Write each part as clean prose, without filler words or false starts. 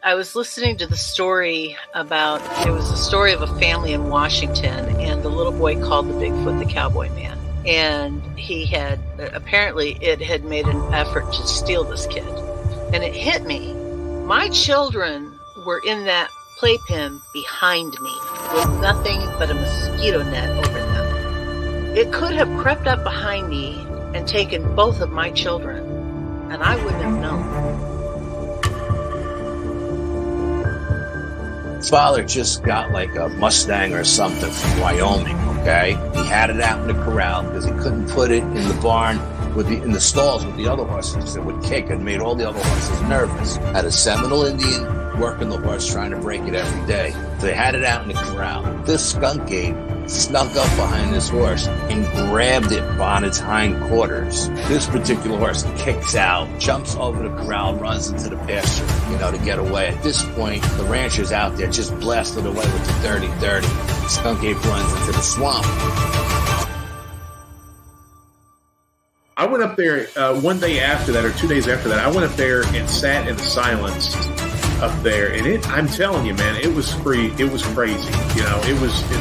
I was listening to the story about, it was a story of a family in Washington, and the little boy called the Bigfoot the cowboy man. And he had, apparently it had made an effort to steal this kid. And it hit me. My children were in that playpen behind me with nothing but a mosquito net over them. It could have crept up behind me and taken both of my children, and I wouldn't have known. Father just got like a Mustang or something from Wyoming, okay? He had it out in the corral because he couldn't put it in the barn in the stalls with the other horses. It would kick and made all the other horses nervous. Had a Seminole Indian working the horse trying to break it every day. So they had it out in the corral. This skunk ape snuck up behind this horse and grabbed it on its hind quarters. This particular horse kicks out, jumps over the corral, runs into the pasture, to get away. At this point, the rancher's out there just blasted away with the 30-30. The skunk ape runs into the swamp. I went up there one day after that, or 2 days after that. I went up there and sat in the silence up there, and I'm telling you, man, it was free. It was crazy.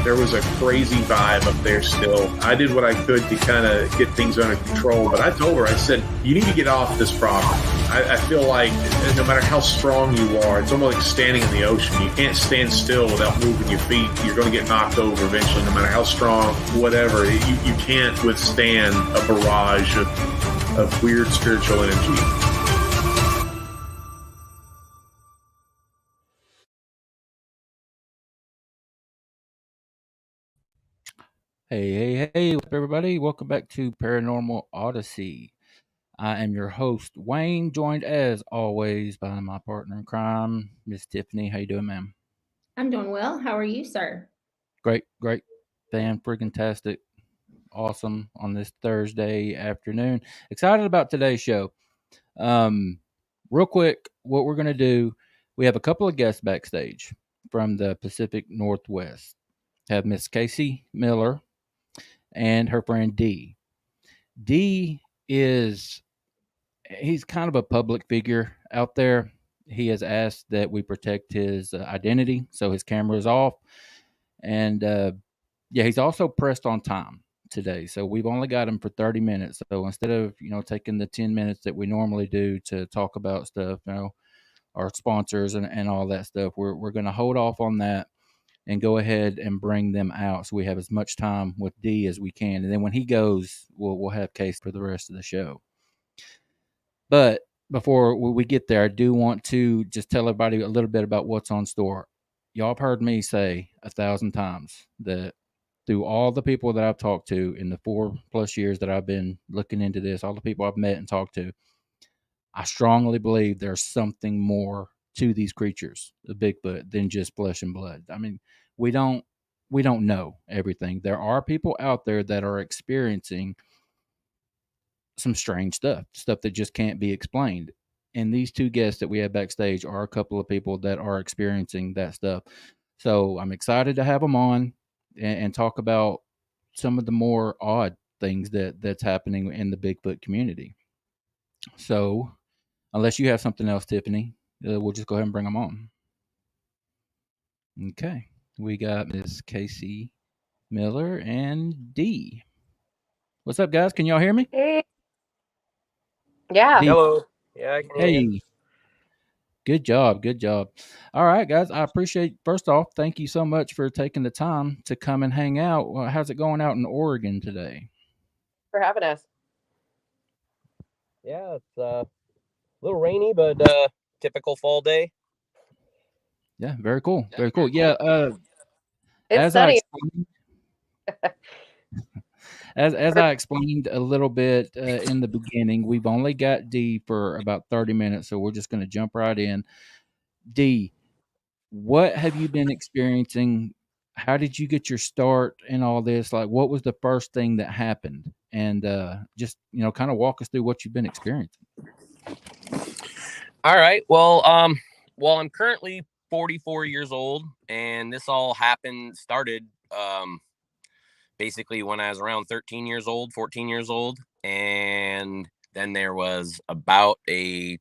There was a crazy vibe up there still. I did what I could to kind of get things under control, but I told her, I said, you need to get off this property. I feel like no matter how strong you are, it's almost like standing in the ocean. You can't stand still without moving your feet. You're going to get knocked over eventually, no matter how strong, whatever. You can't withstand a barrage of weird spiritual energy. Hey, what's up, everybody? Welcome back to Paranormal Odyssey. I am your host, Wayne, joined as always by my partner in crime, Miss Tiffany. How you doing, ma'am? I'm doing well. How are you, sir? Great. Fan-freaking-tastic. Awesome on this Thursday afternoon. Excited about today's show. Real quick, what we're going to do, we have a couple of guests backstage from the Pacific Northwest. Have Miss Casey Miller and her friend D. D he's kind of a public figure out there. He has asked that we protect his identity, so his camera is off. And he's also pressed on time today. So we've only got him for 30 minutes. So instead of, taking the 10 minutes that we normally do to talk about stuff, our sponsors and all that stuff, we're going to hold off on that and go ahead and bring them out so we have as much time with D as we can. And then when he goes, we'll have Case for the rest of the show. But before we get there, I do want to just tell everybody a little bit about what's on store. Y'all have heard me say 1,000 times that through all the people that I've talked to in the 4+ years that I've been looking into this, all the people I've met and talked to, I strongly believe there's something more to these creatures, the Bigfoot, than just flesh and blood. I mean, we don't know everything. There are people out there that are experiencing some strange stuff that just can't be explained. And these two guests that we have backstage are a couple of people that are experiencing that stuff. So I'm excited to have them on and talk about some of the more odd things that's happening in the Bigfoot community. So unless you have something else, Tiffany, we'll just go ahead and bring them on. Okay. We got Miss Casey Miller and D. What's up, guys? Can y'all hear me? Hey. Yeah. D. Hello. Yeah, I can hear you. Hey. Good job. All right, guys. I appreciate, first off, thank you so much for taking the time to come and hang out. How's it going out in Oregon today? For having us. Yeah, it's a little rainy, but typical fall day. Yeah, very cool. Very cool. Yeah. It's sunny. As I explained a little bit in the beginning, we've only got D for about 30 minutes, so we're just going to jump right in. D, what have you been experiencing? How did you get your start in all this? Like, what was the first thing that happened? And just, kind of walk us through what you've been experiencing. All right. Well, I'm currently 44 years old, and this all started basically when I was around 14 years old. And then there was about a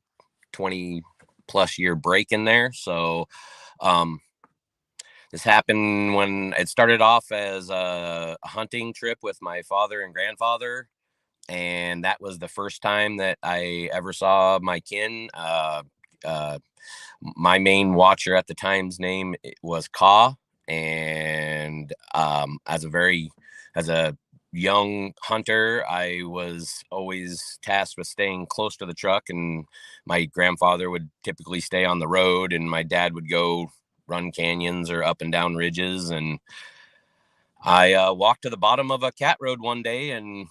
20 plus year break in there. So this happened when it started off as a hunting trip with my father and grandfather. And that was the first time that I ever saw my kin. My main watcher at the time's name was Ka. And as a young hunter, I was always tasked with staying close to the truck, and my grandfather would typically stay on the road, and my dad would go run canyons or up and down ridges. And I walked to the bottom of a cat road one day and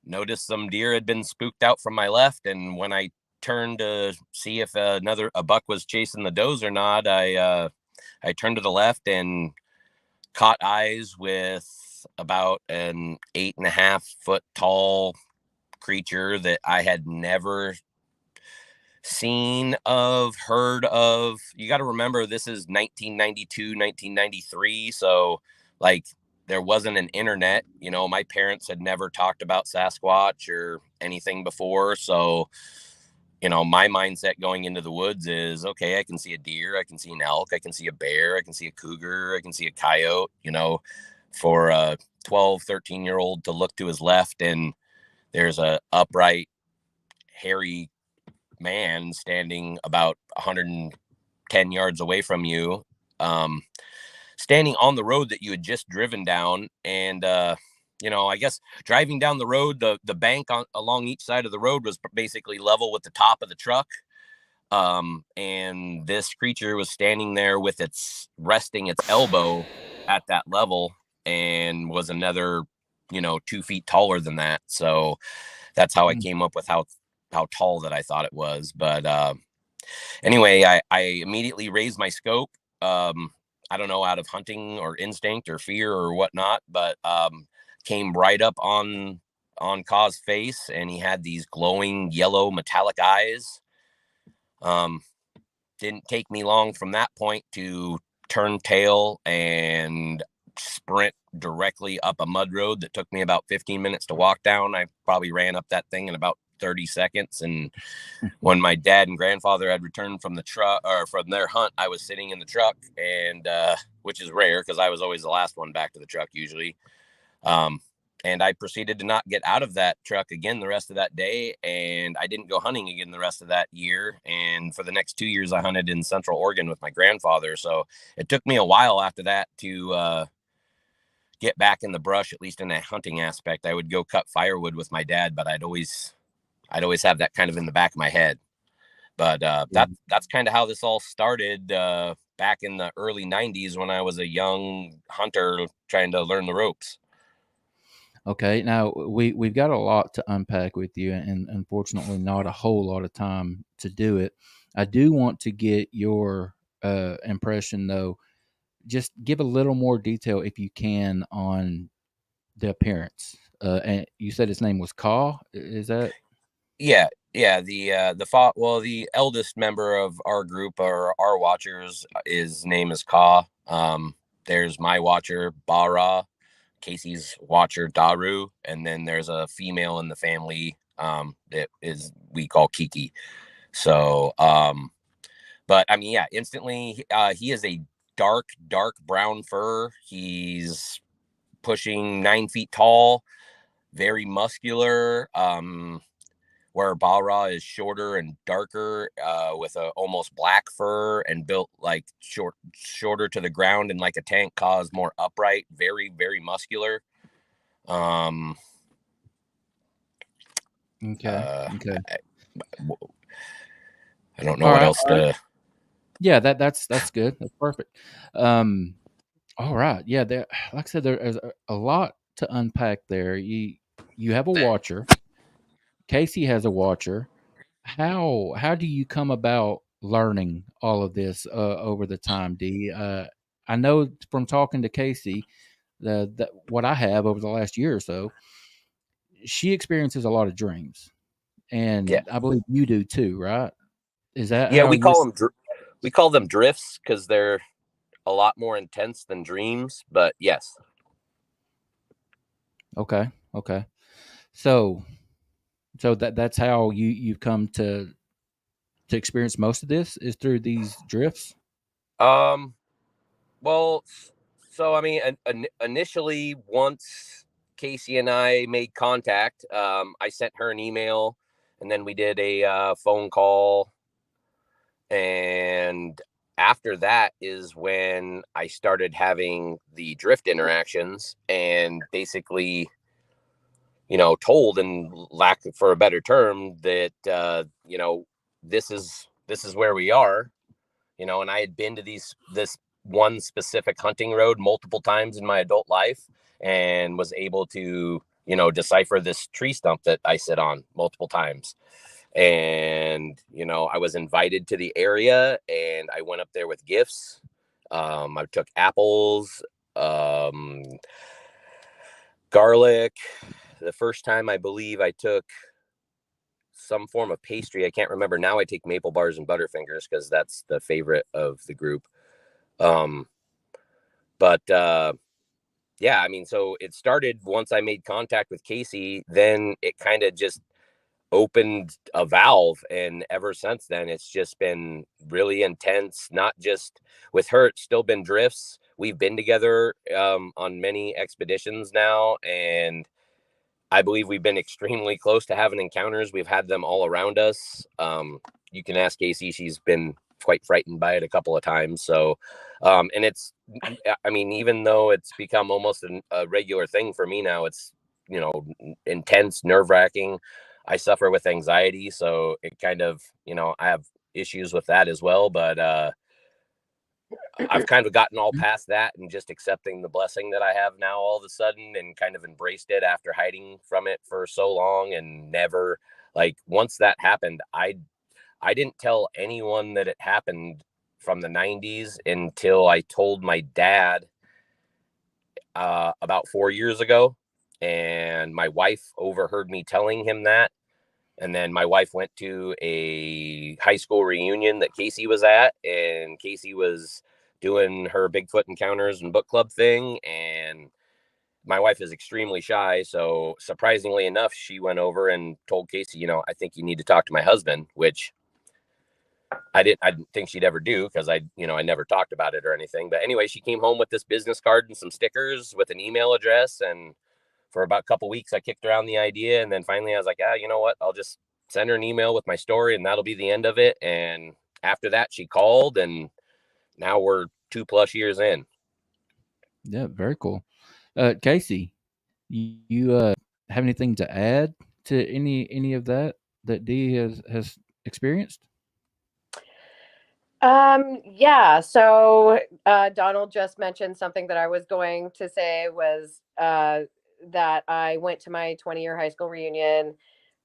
noticed some deer had been spooked out from my left. And when I turned to see if a buck was chasing the does or not, I turned to the left and caught eyes with about an 8.5-foot tall creature that I had never heard of. You got to remember, this is 1992, 1993. So like, there wasn't an internet, my parents had never talked about Sasquatch or anything before. So, my mindset going into the woods is, okay, I can see a deer, I can see an elk, I can see a bear, I can see a cougar, I can see a coyote. For a 12, 13-year-old to look to his left and there's a upright, hairy man standing about 110 yards away from you, standing on the road that you had just driven down. And I guess driving down the road, the bank along each side of the road was basically level with the top of the truck. And this creature was standing there with resting its elbow at that level, and was another 2 feet taller than that. So that's how I came up with how tall that I thought it was. But anyway, I immediately raised my scope. I don't know, out of hunting or instinct or fear or whatnot, but came right up on Ka's face, and he had these glowing yellow metallic eyes. Didn't take me long from that point to turn tail and sprint directly up a mud road that took me about 15 minutes to walk down. I probably ran up that thing in about 30 seconds. And when my dad and grandfather had returned from the truck or from their hunt, I was sitting in the truck, and which is rare because I was always the last one back to the truck usually. And I proceeded to not get out of that truck again the rest of that day. And I didn't go hunting again the rest of that year. And for the next 2 years, I hunted in Central Oregon with my grandfather. So it took me a while after that to get back in the brush, at least in that hunting aspect. I would go cut firewood with my dad, but I'd always have that kind of in the back of my head. But that's kind of how this all started back in the early 90s when I was a young hunter trying to learn the ropes. Okay, now we've got a lot to unpack with you, and unfortunately not a whole lot of time to do it. I do want to get your impression, though. Just give a little more detail, if you can, on the appearance. And you said his name was Ka. Is that? Yeah. The eldest member of our group, or our watchers, his name is Ka. There's my watcher, Bara, Casey's watcher, Daru, and then there's a female in the family that we call Kiki. So, but I mean, yeah, instantly, he is a dark brown fur. He's pushing 9 feet tall, very muscular. Where Bara is shorter and darker, with a almost black fur and built like shorter to the ground, and like a tank. Ka is more upright, very, very muscular. Okay. I don't know what else to. Yeah, that's good. That's perfect. All right. Yeah, like I said, there's a lot to unpack there. You have a watcher. Casey has a watcher. How do you come about learning all of this over the time, D? I know from talking to Casey that what I have over the last year or so, she experiences a lot of dreams, and Yeah. I believe you do too, right? Is that Yeah, how we call them drifts because they're a lot more intense than dreams. But yes. Okay. So that's how you've come to to experience most of this is through these drifts? Well, so I mean, initially, once Casey and I made contact, I sent her an email, and then we did a phone call. And after that is when I started having the drift interactions, and basically, told, in lack for a better term, that this is where we are. And I had been to this one specific hunting road multiple times in my adult life, and was able to, decipher this tree stump that I sit on multiple times. And, I was invited to the area, and I went up there with gifts. I took apples, garlic. The first time, I believe I took some form of pastry. I can't remember now. I take maple bars and Butterfingers because that's the favorite of the group. But yeah, I mean, so it started once I made contact with Casey. Then it kind of just opened a valve, and ever since then it's just been really intense. Not just with her, it's still been drifts. We've been together on many expeditions now, and I believe we've been extremely close to having encounters. We've had them all around us. You can ask Casey. She's been quite frightened by it a couple of times. So, and it's, I mean, even though it's become almost a regular thing for me now, it's, intense, nerve-wracking. I suffer with anxiety. So it kind of, I have issues with that as well. But I've kind of gotten all past that and just accepting the blessing that I have now all of a sudden, and kind of embraced it after hiding from it for so long. And never, like, once that happened, I didn't tell anyone that it happened from the 90s until I told my dad about 4 years ago. And my wife overheard me telling him that. And then my wife went to a high school reunion that Casey was at, and Casey was doing her Bigfoot encounters and book club thing. And my wife is extremely shy. So surprisingly enough, she went over and told Casey, I think you need to talk to my husband, which I didn't think she'd ever do, because I never talked about it or anything. But anyway, she came home with this business card and some stickers with an email address. And for about a couple of weeks, I kicked around the idea. And then finally I was like, you know what? I'll just send her an email with my story, and that'll be the end of it. And after that, she called, and now we're 2+ years in. Yeah, very cool. Casey, you have anything to add to any of that Dee has experienced? Yeah. So Donald just mentioned something that I was going to say was that I went to my 20-year high school reunion.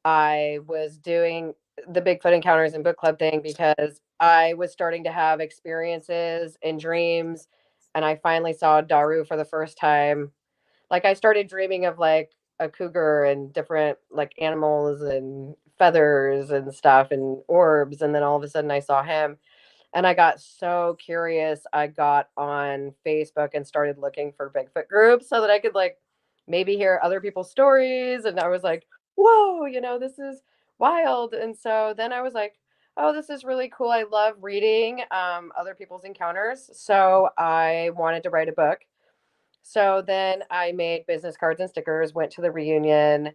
I was doing the Bigfoot Encounters and Book Club thing because I was starting to have experiences and dreams, and I finally saw Daru for the first time. Like, I started dreaming of like a cougar and different like animals and feathers and stuff and orbs, and then all of a sudden I saw him. And I got so curious. I got on Facebook and started looking for Bigfoot groups so that I could like maybe hear other people's stories. And I was like, whoa, this is wild. And so then I was like, oh, this is really cool. I love reading other people's encounters. So I wanted to write a book. So then I made business cards and stickers, went to the reunion.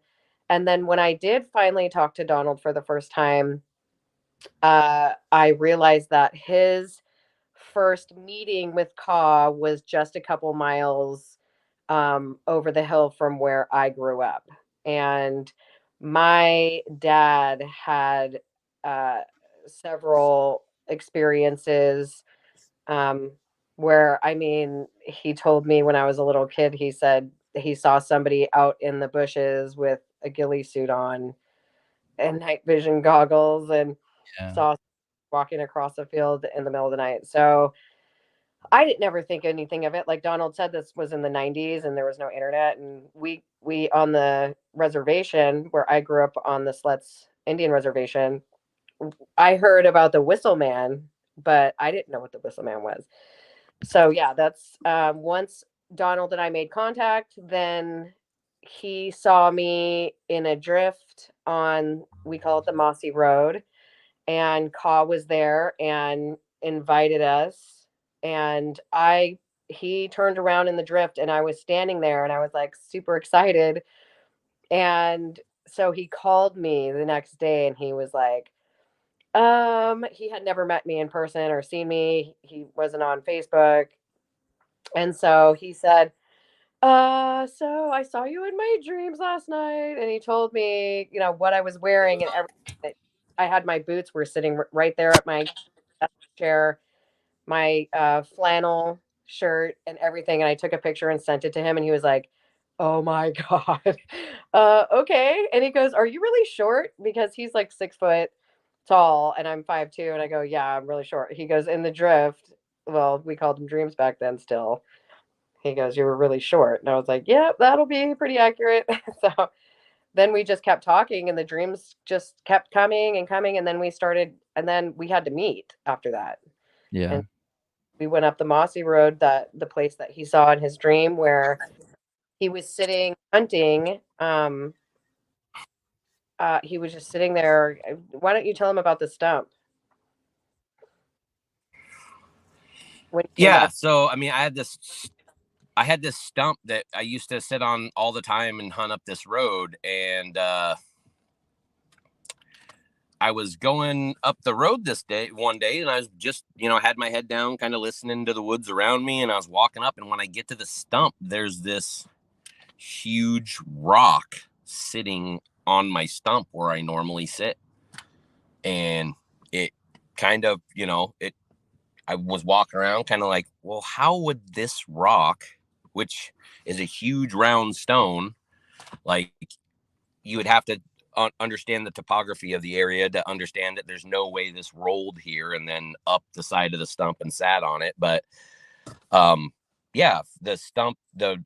And then when I did finally talk to Donald for the first time, I realized that his first meeting with Ka was just a couple miles over the hill from where I grew up. And my dad had several experiences where, I mean, he told me when I was a little kid, he said he saw somebody out in the bushes with a ghillie suit on and night vision goggles, and saw walking across a field in the middle of the night. So I didn't never think anything of it. Like Donald said, this was in the 90s and there was no internet. And we on the reservation where I grew up on the Slets Indian Reservation, I heard about the Whistle Man, but I didn't know what the Whistle Man was. So yeah, that's once Donald and I made contact, then he saw me in a drift on, we call it the Mossy Road. and Ka was there and invited us. And he turned around in the drift, and I was standing there, and I was like super excited. And so he called me the next day, and he was like, he had never met me in person or seen me. He wasn't on Facebook. And so he said, so I saw you in my dreams last night. And he told me, what I was wearing and everything. I had my boots were sitting right there at my chair, my flannel shirt and everything. And I took a picture and sent it to him. And he was like, oh my God. Okay. And he goes, are you really short? Because he's like 6 foot tall and I'm 5'2". And I go, yeah, I'm really short. He goes, in the drift. Well, we called them dreams back then still. He goes, you were really short. And I was like, yeah, that'll be pretty accurate. So then we just kept talking and the dreams just kept coming and coming. And then we had to meet after that. Yeah. And we went up the mossy road, the place that he saw in his dream where he was sitting hunting. He was just sitting there. Why don't you tell him about the stump? Yeah. So, I mean, I had this stump that I used to sit on all the time and hunt up this road. And I was going up the road one day, and I was just, had my head down, kind of listening to the woods around me. And I was walking up, and when I get to the stump, there's this huge rock sitting on my stump where I normally sit. And it kind of, I was walking around kind of like, well, how would this rock, which is a huge round stone, like you would have to understand the topography of the area to understand that there's no way this rolled here and then up the side of the stump and sat on it. But yeah, the stump, the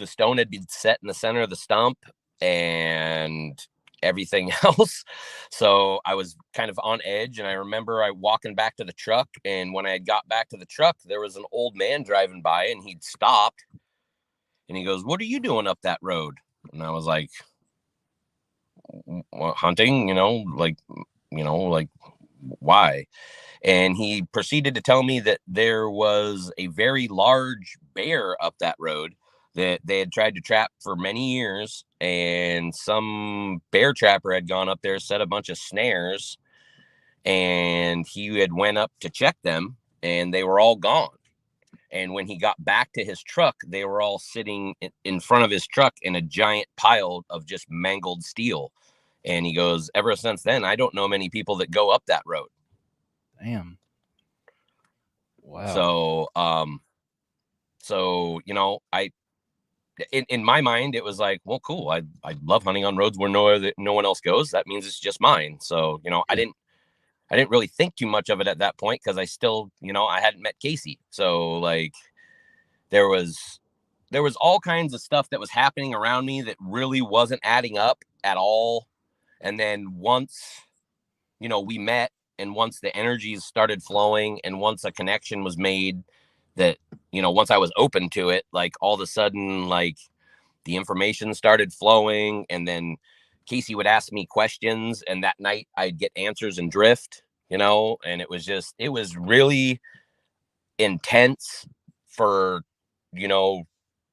stone had been set in the center of the stump and everything else. So I was kind of on edge, and I remember I walking back to the truck, and when I had got back to the truck, there was an old man driving by, and he'd stopped, and he goes, what are you doing up that road? And I was like, well, hunting, like why? And he proceeded to tell me that there was a very large bear up that road that they had tried to trap for many years, and some bear trapper had gone up there, set a bunch of snares, and he had went up to check them, and they were all gone. And when he got back to his truck, they were all sitting in front of his truck in a giant pile of just mangled steel. And he goes, ever since then, I don't know many people that go up that road. Damn. Wow. So, in my mind, it was like, well, cool. I love hunting on roads where no one else goes. That means it's just mine. So, I didn't really think too much of it at that point, because I still, I hadn't met Casey. So like there was all kinds of stuff that was happening around me that really wasn't adding up at all. And then once, we met, and once the energies started flowing, and once a connection was made, that, once I was open to it, like all of a sudden, like the information started flowing, and then Casey would ask me questions, and that night I'd get answers and drift, and it was really intense for,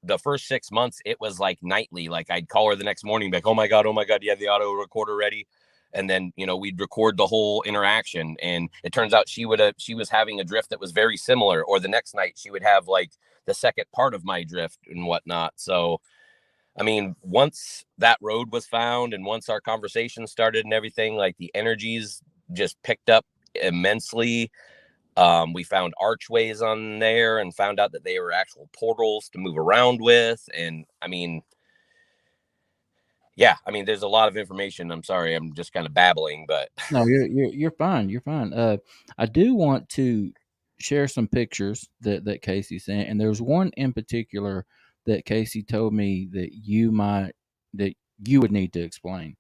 the first 6 months. It was like nightly. Like I'd call her the next morning, like, oh my God, you have the auto recorder ready? And then, we'd record the whole interaction. And it turns out she was having a drift that was very similar, or the next night she would have like the second part of my drift and whatnot. So, I mean, once that road was found and once our conversation started and everything, like the energies just picked up immensely. We found archways on there and found out that they were actual portals to move around with. And I mean, yeah, I mean, there's a lot of information. I'm sorry, I'm just kind of babbling, but no, you're fine. You're fine. I do want to share some pictures that Casey sent, and there's one in particular that Casey told me that you would need to explain,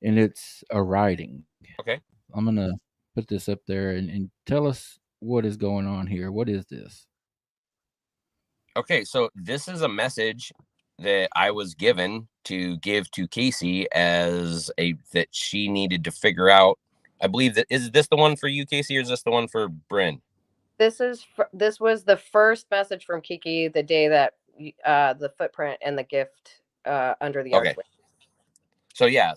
and it's a writing. Okay, I'm gonna put this up there and tell us what is going on here. What is this? Okay, so this is a message that I was given to give to Casey that she needed to figure out I believe that is this the one for you, Casey, or is this the one for Bryn? This was the first message from Kiki the day that the footprint and the gift under the Okay. archway. So yeah,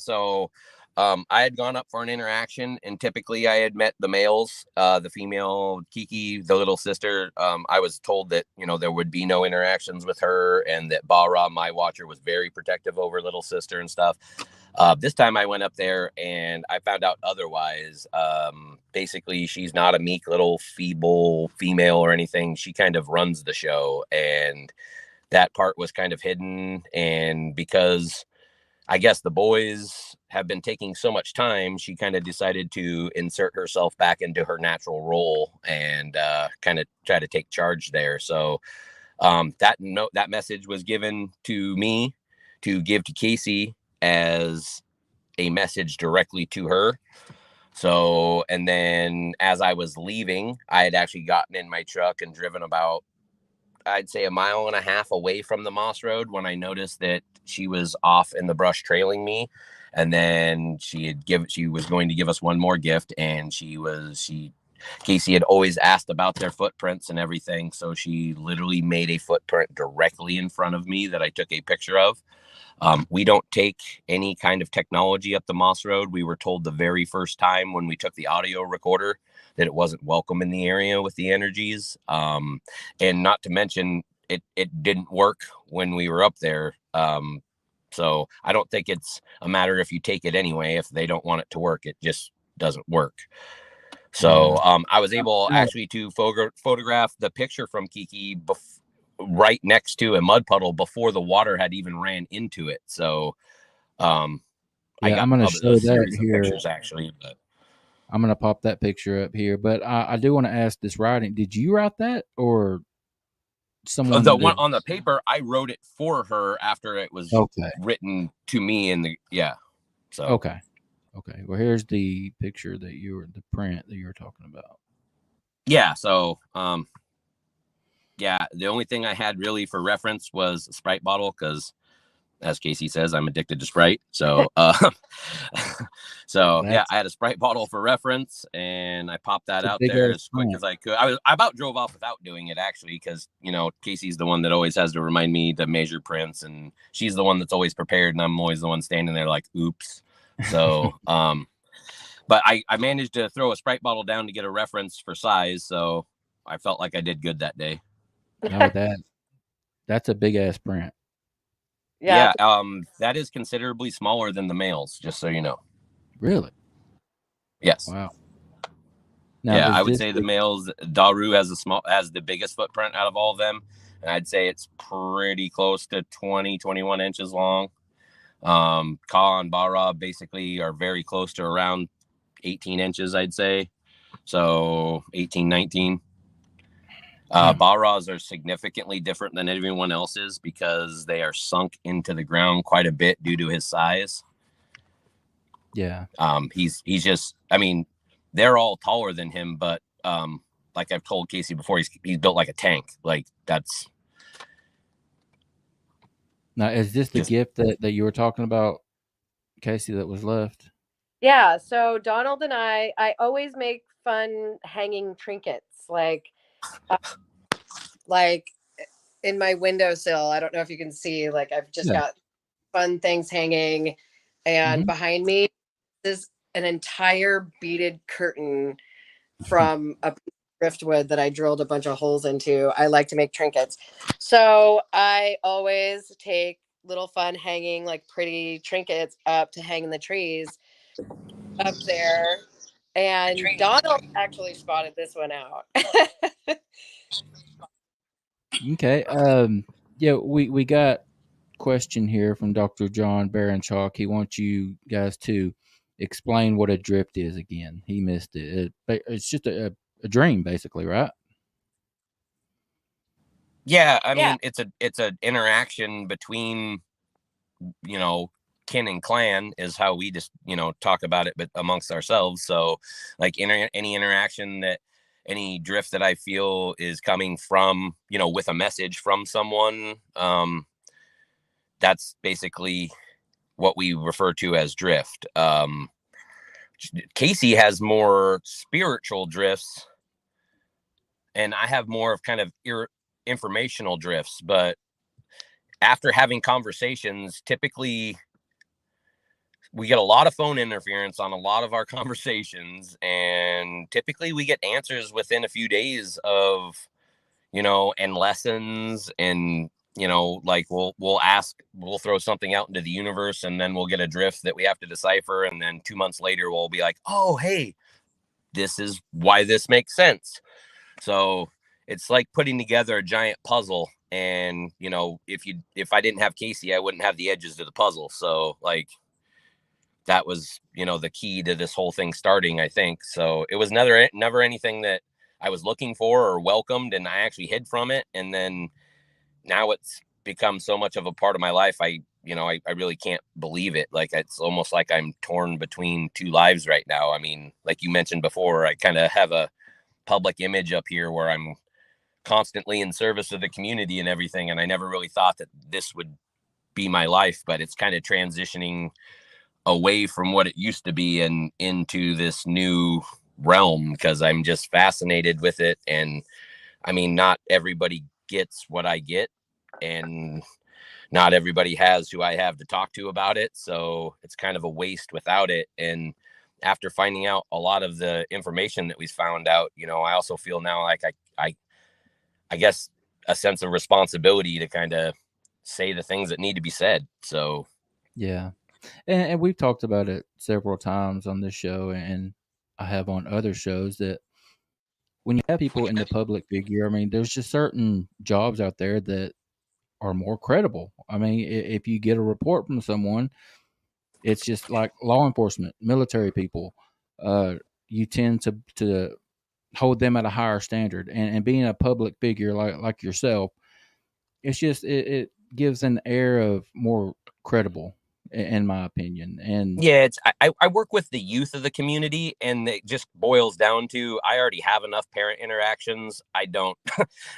I had gone up for an interaction, and typically I had met the males. The female Kiki, the little sister, I was told that there would be no interactions with her, and that Bara, my watcher, was very protective over little sister and stuff. This time I went up there and I found out otherwise. Basically, she's not a meek little feeble female or anything. She kind of runs the show, and that part was kind of hidden. And because I guess the boys have been taking so much time, she kind of decided to insert herself back into her natural role and kind of try to take charge there. So that message was given to me to give to Casey as a message directly to her. So, and then as I was leaving, I had actually gotten in my truck and driven about, I'd say, 1.5 miles away from the Moss Road when I noticed that she was off in the brush trailing me. And then she was going to give us one more gift, and Casey had always asked about their footprints and everything. So she literally made a footprint directly in front of me that I took a picture of. We don't take any kind of technology up the Moss Road. We were told the very first time when we took the audio recorder that it wasn't welcome in the area with the energies. And not to mention, it didn't work when we were up there. So I don't think it's a matter if you take it anyway. If they don't want it to work, it just doesn't work. So I was able actually to photograph the picture from Kiki right next to a mud puddle before the water had even ran into it. So I got I'm going to show that here. Pictures, actually, but I'm going to pop that picture up here. But I do want to ask this writing. Did you write that, or someone? The one on the paper, I wrote it for her after it was written to me in the So okay. Well, here's the picture the print that you were talking about. Yeah. So the only thing I had really for reference was a Sprite bottle, because as Casey says, I'm addicted to Sprite. So I had a Sprite bottle for reference, and I popped that out there as quick as I could. I about drove off without doing it, actually, because Casey's the one that always has to remind me to measure prints, and she's the one that's always prepared, and I'm always the one standing there like, oops. So but I managed to throw a Sprite bottle down to get a reference for size, so I felt like I did good that day. No, that's a big ass print. Yeah, that is considerably smaller than the males, just so you know. Really? Yes. Wow. Now, I would say the males, Daru has the biggest footprint out of all of them, and I'd say it's pretty close to 21 inches long. Ka and Bara basically are very close to around 18 inches, I'd say. So 18, 19. Baras are significantly different than everyone else's because they are sunk into the ground quite a bit due to his size. Yeah. He's just, they're all taller than him, but like I've told Casey before, he's built like a tank. Like that's. Now, is this the gift that you were talking about, Casey, that was left? Yeah. So Donald and I always make fun hanging trinkets, like in my windowsill. I don't know if you can see, like I've just got fun things hanging, and behind me is an entire beaded curtain from a driftwood that I drilled a bunch of holes into. I like to make trinkets. So I always take little fun hanging, like pretty trinkets up to hang in the trees up there. And Donald actually spotted this one out. Okay. We got question here from Dr. John Baranchuk. He wants you guys to explain what a drift is again. He missed it. It's just a dream, basically, right? Yeah, I mean, it's an interaction between, kin and clan is how we just, talk about it, but amongst ourselves. So like any interaction any drift that I feel is coming from, with a message from someone, that's basically what we refer to as drift. Casey has more spiritual drifts, and I have more of kind of informational drifts. But after having conversations, typically we get a lot of phone interference on a lot of our conversations, and typically we get answers within a few days of, and lessons, and like we'll throw something out into the universe, and then we'll get a drift that we have to decipher, and then 2 months later we'll be like, oh, hey, this is why this makes sense. So it's like putting together a giant puzzle, and if I didn't have Casey, I wouldn't have the edges to the puzzle. So like that was the key to this whole thing starting, I think. So it was never anything that I was looking for or welcomed, and I actually hid from it. And then now it's become so much of a part of my life. I really can't believe it. Like, it's almost like I'm torn between two lives right now. I mean, like you mentioned before, I kind of have a public image up here where I'm constantly in service of the community and everything. And I never really thought that this would be my life, but it's kind of transitioning away from what it used to be and into this new realm, because I'm just fascinated with it. And I mean, not everybody gets what I get, and not everybody has who I have to talk to about it. So it's kind of a waste without it. And after finding out a lot of the information that we found out, I also feel now like I guess a sense of responsibility to kind of say the things that need to be said. So Yeah. And we've talked about it several times on this show, and I have on other shows, that when you have people in the public figure, I mean, there's just certain jobs out there that are more credible. I mean, if you get a report from someone, it's just like law enforcement, military people. You tend to hold them at a higher standard, and being a public figure like yourself, it's just it gives an air of more credible, in my opinion. And yeah, I work with the youth of the community, and it just boils down to, I already have enough parent interactions. I don't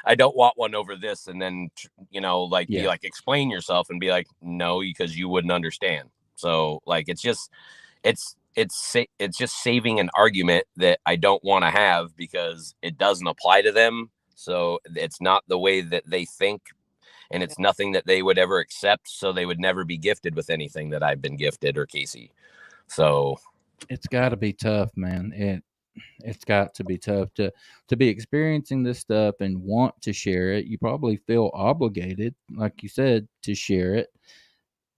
I don't want one over this, and then be like, explain yourself, and be like, no, because you wouldn't understand. So like it's just saving an argument that I don't want to have, because it doesn't apply to them. So it's not the way that they think, and it's nothing that they would ever accept. So they would never be gifted with anything that I've been gifted, or Casey. So it's got to be tough, man. It's got to be tough to be experiencing this stuff and want to share it. You probably feel obligated, like you said, to share it.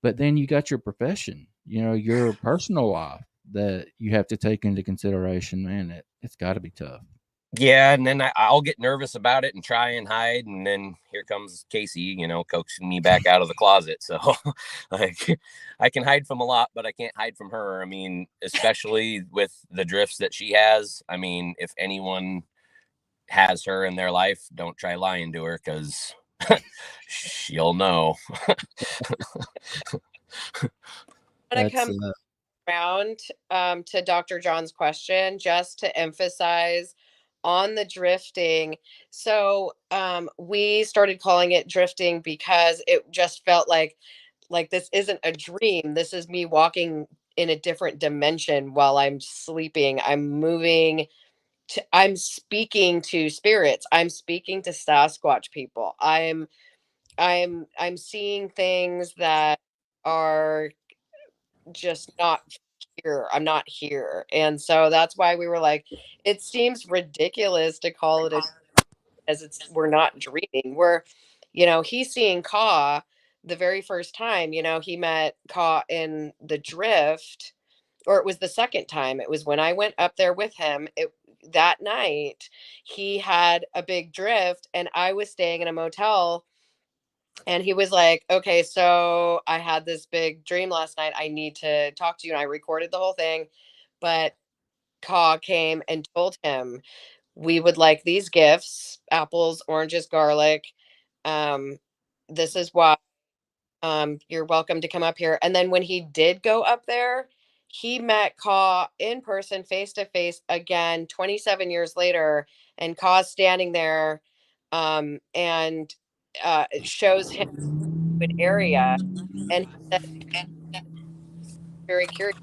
But then you got your profession, your personal life that you have to take into consideration, man. It's got to be tough. yeah, and then I'll get nervous about it and try and hide, and then here comes Casey, coaxing me back out of the closet. So like, I can hide from a lot, but I can't hide from her. I mean, especially with the drifts that she has. I mean, if anyone has her in their life, don't try lying to her, because she'll know. When I come around to Dr. John's question, just to emphasize on the drifting. So we started calling it drifting because it just felt like this isn't a dream. This is me walking in a different dimension while I'm sleeping. I'm moving. I'm speaking to spirits. I'm speaking to Sasquatch people. I'm seeing things that are just not here. I'm not here. And so that's why we were like, it seems ridiculous to call it we're not dreaming. He's seeing Ka the very first time. He met Ka in the drift, or it was the second time. It was when I went up there with him. That night he had a big drift, and I was staying in a motel. And he was like, okay, so I had this big dream last night. I need to talk to you. And I recorded the whole thing. But Ka came and told him, we would like these gifts: apples, oranges, garlic. This is why you're welcome to come up here. And then when he did go up there, he met Ka in person, face to face again, 27 years later. And Ka's standing there, and it shows him an area, and he said, very curious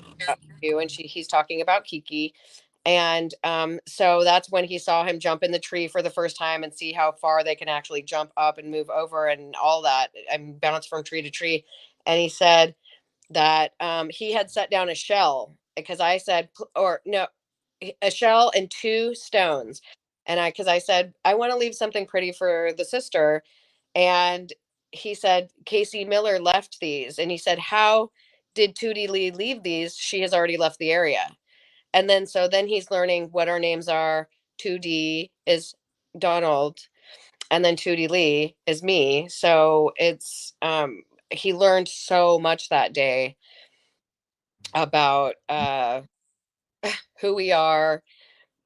you, and he's talking about Kiki. And so that's when he saw him jump in the tree for the first time and see how far they can actually jump up and move over and all that and bounce from tree to tree. And he said that he had set down a shell because I said, or no, a shell and 2 stones. And because I said, I want to leave something pretty for the sister. And he said, Casey Miller left these. And he said, how did Tootie Lee leave these? She has already left the area. And then he's learning what our names are. 2D is Donald, and then Tootie Lee is me. So it's he learned so much that day about who we are,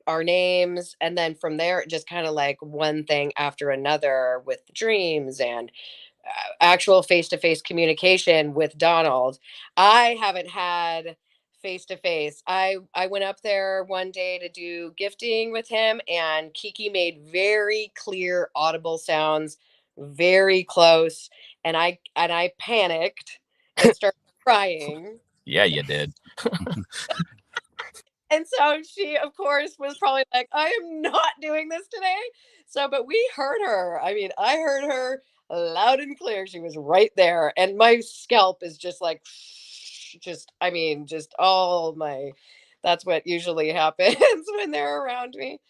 our names, and then from there it just kind of like one thing after another with dreams and actual face-to-face communication with Donald. I haven't had face-to-face. I went up there one day to do gifting with him, and Kiki made very clear audible sounds very close, and I panicked and started crying. Yeah, you did. And so she, of course, was probably like, I am not doing this today. So, but we heard her. I mean, I heard her loud and clear. She was right there. And my scalp is just like, just all my, that's what usually happens when they're around me.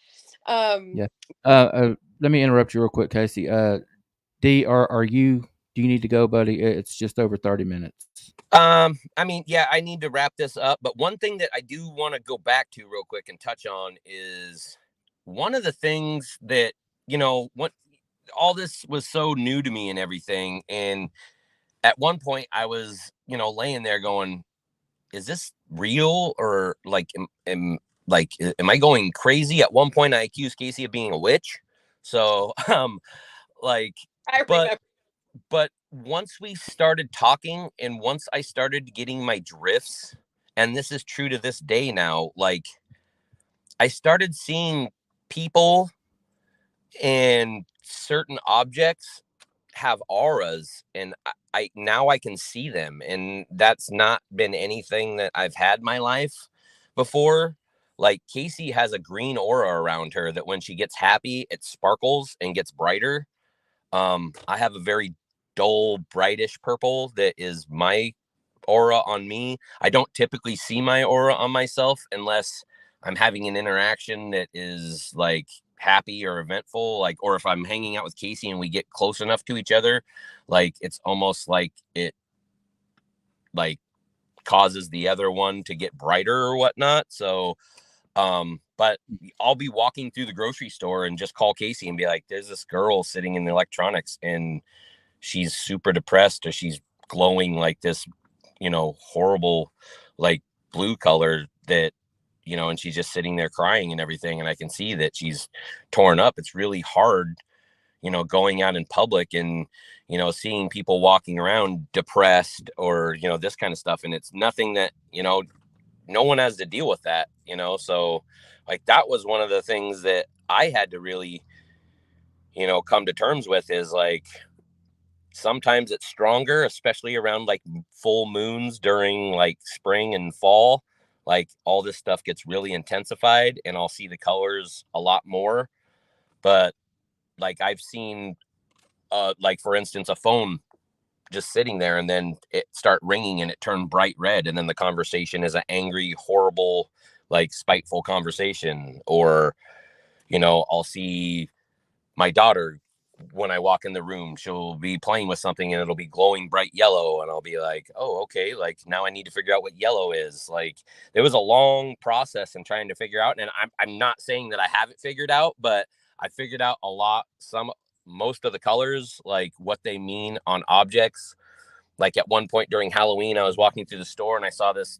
Yeah. Let me interrupt you real quick, Casey. D, do you need to go, buddy? It's just over 30 minutes. I mean, yeah, I need to wrap this up, but one thing that I do want to go back to real quick and touch on is one of the things that, what all this was so new to me and everything. And at one point I was, laying there going, is this real? Or like, am I going crazy? At one point I accused Casey of being a witch. So, like, I remember. But once we started talking and once I started getting my drifts, and this is true to this day now, like I started seeing people and certain objects have auras, and I now I can see them, and that's not been anything that I've had in my life before. Like Casey has a green aura around her that when she gets happy, it sparkles and gets brighter. I have a very dull, brightish purple that is my aura on me. I don't typically see my aura on myself unless I'm having an interaction that is like happy or eventful, like, or if I'm hanging out with Casey and we get close enough to each other, like it's almost like it like causes the other one to get brighter or whatnot. So but I'll be walking through the grocery store and just call Casey and be like, there's this girl sitting in the electronics and she's super depressed, or she's glowing like this, horrible, like blue color that, and she's just sitting there crying and everything. And I can see that she's torn up. It's really hard, going out in public and, seeing people walking around depressed or, this kind of stuff. And it's nothing that, no one has to deal with that, so like that was one of the things that I had to really, come to terms with, is like sometimes it's stronger, especially around like full moons during like spring and fall. Like all this stuff gets really intensified and I'll see the colors a lot more. But like I've seen, like for instance, a phone just sitting there and then it start ringing and it turned bright red. And then the conversation is an angry, horrible, like spiteful conversation. Or, I'll see my daughter when I walk in the room, she'll be playing with something and it'll be glowing bright yellow. And I'll be like, oh, okay. Like now I need to figure out what yellow is. Like it was a long process in trying to figure out. And I'm not saying that I have it figured out, but I figured out a lot, most of the colors, like what they mean on objects. Like at one point during Halloween, I was walking through the store and I saw this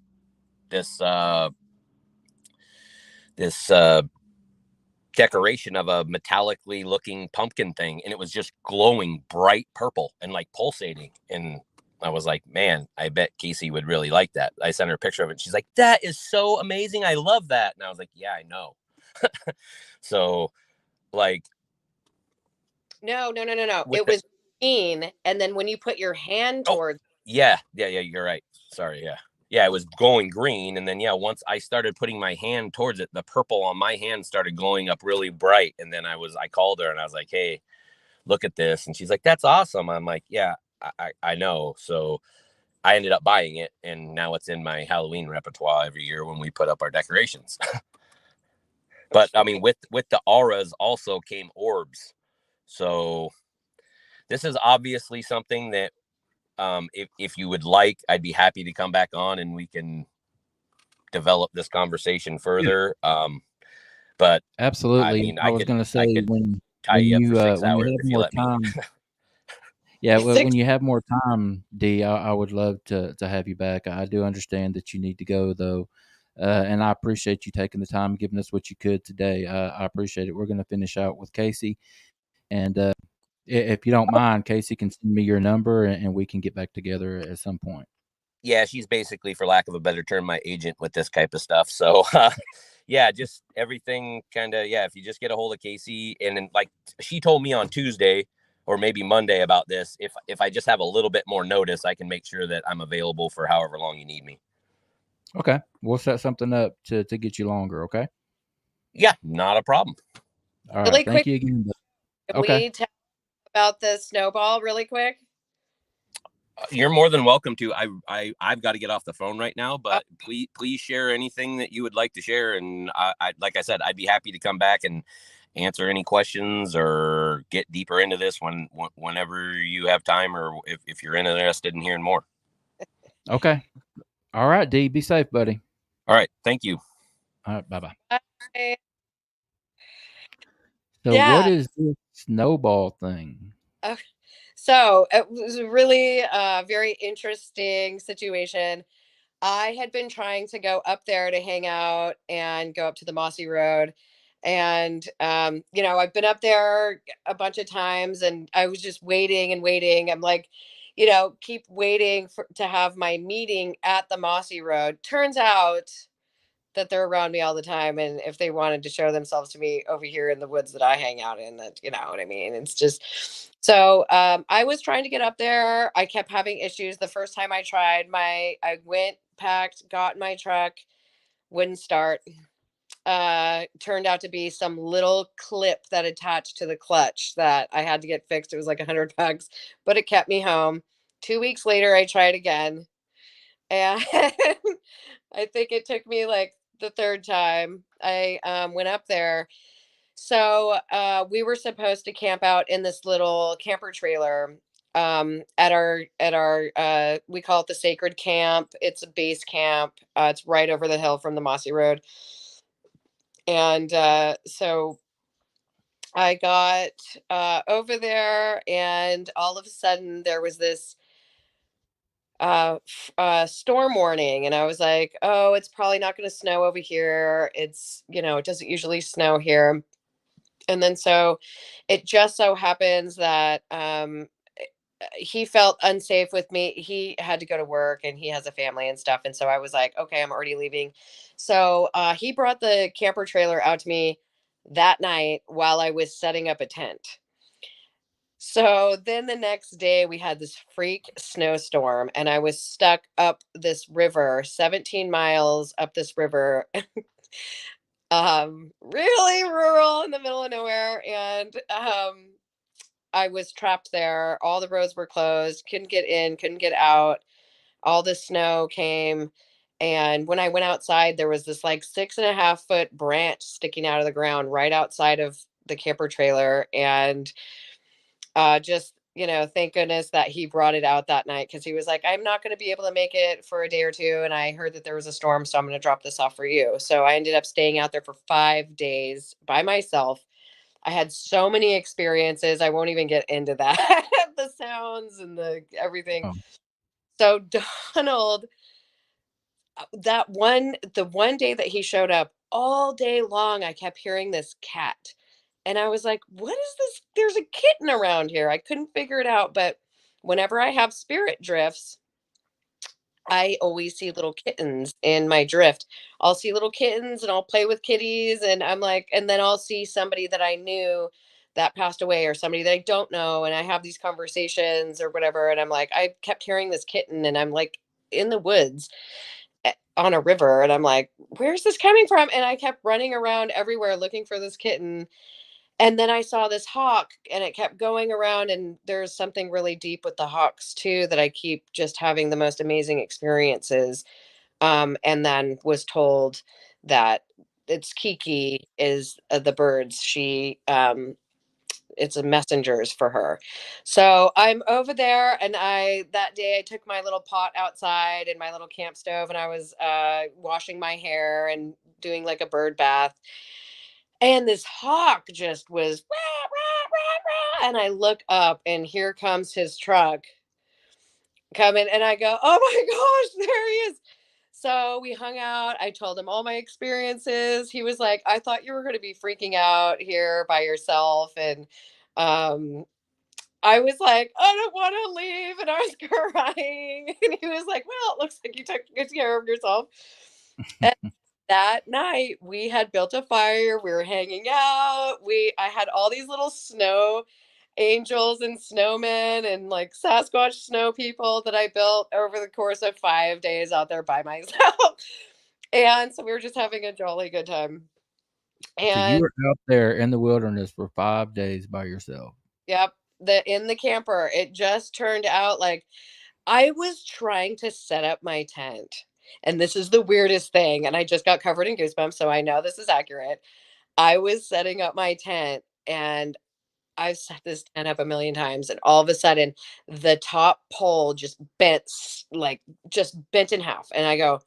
decoration of a metallically looking pumpkin thing, and it was just glowing bright purple and like pulsating. And I was like, man, I bet Casey would really like that. I sent her a picture of it. She's like, that is so amazing. I love that. And I was like, yeah, I know. So like, No. It was green, and then when you put your hand towards, yeah, you're right. Sorry, yeah. yeah, it was glowing green. And then, yeah, once I started putting my hand towards it, the purple on my hand started glowing up really bright. And then I called her and I was like, hey, look at this. And she's like, that's awesome. I'm like, yeah, I know. So I ended up buying it, and now it's in my Halloween repertoire every year when we put up our decorations. But I mean, with the auras also came orbs. So this is obviously something that if you would like, I'd be happy to come back on and we can develop this conversation further. But Absolutely. I mean, I was going to say, when tie you up for 6 when you hours have if you more let me. time, yeah, when you have more time, D, I would love to have you back. I do understand that you need to go, though, and I appreciate you taking the time and giving us what you could today. I appreciate it. We're going to finish out with Casey, and if you don't mind, Casey can send me your number, and we can get back together at some point. Yeah, she's basically, for lack of a better term, my agent with this type of stuff. So yeah, just everything kind of, yeah, if you just get a hold of Casey, and then, like, she told me on Tuesday or maybe Monday about this, if I just have a little bit more notice, I can make sure that I'm available for however long you need me. Okay, we'll set something up to get you longer. Okay. Yeah, not a problem. All right. Really Thank quick, you again. can Okay. we talk about the snowball really quick? You're more than welcome to. I've got to get off the phone right now, but please share anything that you would like to share. And I like I said, I'd be happy to come back and answer any questions or get deeper into this whenever you have time, or if you're interested in hearing more. Okay. All right, D. Be safe, buddy. All right. Thank you. All right. Bye-bye. Bye. So what is this snowball thing? So it was a really very interesting situation. I had been trying to go up there to hang out and go up to the Mossy Road. And, I've been up there a bunch of times and I was just waiting and waiting. I'm like, keep waiting to have my meeting at the Mossy Road. Turns out that they're around me all the time. And if they wanted to show themselves to me over here in the woods that I hang out in, that, you know what I mean? It's just, so I was trying to get up there. I kept having issues. The first time I tried, I went, packed, got in my truck, wouldn't start. Turned out to be some little clip that attached to the clutch that I had to get fixed. It was like $100, but it kept me home. 2 weeks later, I tried again. And I think it took me like the third time I went up there. So we were supposed to camp out in this little camper trailer at our we call it the Sacred Camp. It's a base camp. It's right over the hill from the Mossy Road. And so I got over there, and all of a sudden there was this storm warning, and I was like, oh, it's probably not going to snow over here. It doesn't usually snow here. And then so it just so happens that he felt unsafe with me. He had to go to work and he has a family and stuff. And so I was like, okay, I'm already leaving. So he brought the camper trailer out to me that night while I was setting up a tent. So then the next day we had this freak snowstorm and I was stuck up this river, 17 miles up this river. Really rural in the middle of nowhere. And I was trapped there. All the roads were closed, couldn't get in, couldn't get out. All the snow came. And when I went outside, there was this like 6.5 foot branch sticking out of the ground right outside of the camper trailer. And just, thank goodness that he brought it out that night, because he was like, I'm not going to be able to make it for a day or two. And I heard that there was a storm, so I'm going to drop this off for you. So I ended up staying out there for 5 days by myself. I had so many experiences. I won't even get into that. The sounds and the everything. Oh. So Donald, the one day that he showed up, all day long, I kept hearing this cat. And I was like, what is this? There's a kitten around here. I couldn't figure it out. But whenever I have spirit drifts, I always see little kittens in my drift. I'll see little kittens and I'll play with kitties. And I'm like, and then I'll see somebody that I knew that passed away or somebody that I don't know. And I have these conversations or whatever. And I'm like, I kept hearing this kitten and I'm like in the woods. on a river, and I'm like, where's this coming from? And I kept running around everywhere looking for this kitten. And then I saw this hawk, and it kept going around, and there's something really deep with the hawks too, that I keep just having the most amazing experiences. And then was told that it's Kiki is the birds. It's a messengers for her. So I'm over there, and that day I took my little pot outside and my little camp stove, and I was washing my hair and doing like a bird bath. And this hawk just was rah, rah, rah, rah, and I look up, and here comes his truck coming, and I go, oh my gosh, there he is. So we hung out. I told him all my experiences. He was like, I thought you were going to be freaking out here by yourself. And um, I was like, I don't want to leave. And I was crying. And he was like, well, it looks like you took good care of yourself. And that night we had built a fire. We were hanging out. I had all these little snow angels and snowmen and like Sasquatch snow people that I built over the course of 5 days out there by myself. And so we were just having a jolly good time. So you And were out there in the wilderness for 5 days by yourself. yep, in the camper, it just turned out like I was trying to set up my tent. And this is the weirdest thing. And I just got covered in goosebumps, so I know this is accurate. I was setting up my tent, and I've set this tent up a million times, and all of a sudden the top pole just just bent in half. And I go,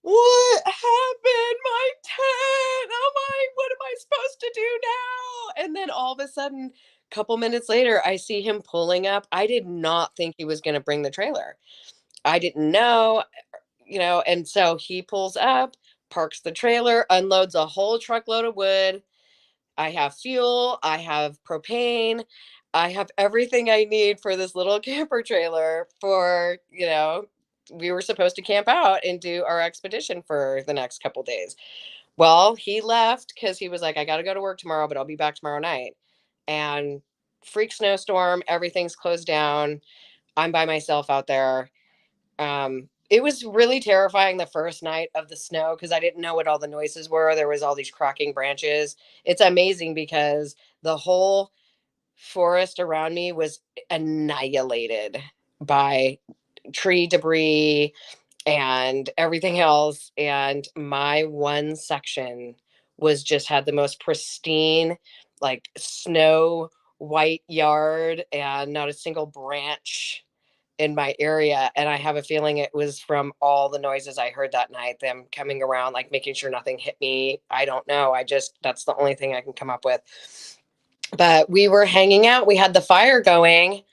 what happened? My tent. Oh my, what am I supposed to do now? And then all of a sudden, a couple minutes later, I see him pulling up. I did not think he was going to bring the trailer. I didn't know, and so he pulls up, parks the trailer, unloads a whole truckload of wood. I have fuel, I have propane, I have everything I need for this little camper trailer we were supposed to camp out and do our expedition for the next couple days. Well, he left because he was like, I got to go to work tomorrow, but I'll be back tomorrow night. And freak snowstorm, everything's closed down. I'm by myself out there. It was really terrifying the first night of the snow because I didn't know what all the noises were. There was all these cracking branches. It's amazing because the whole forest around me was annihilated by tree debris and everything else. And my one section had the most pristine, like snow white yard, and not a single branch in my area. And I have a feeling it was from all the noises I heard that night, them coming around, like making sure nothing hit me. I don't know. That's the only thing I can come up with. But we were hanging out. We had the fire going.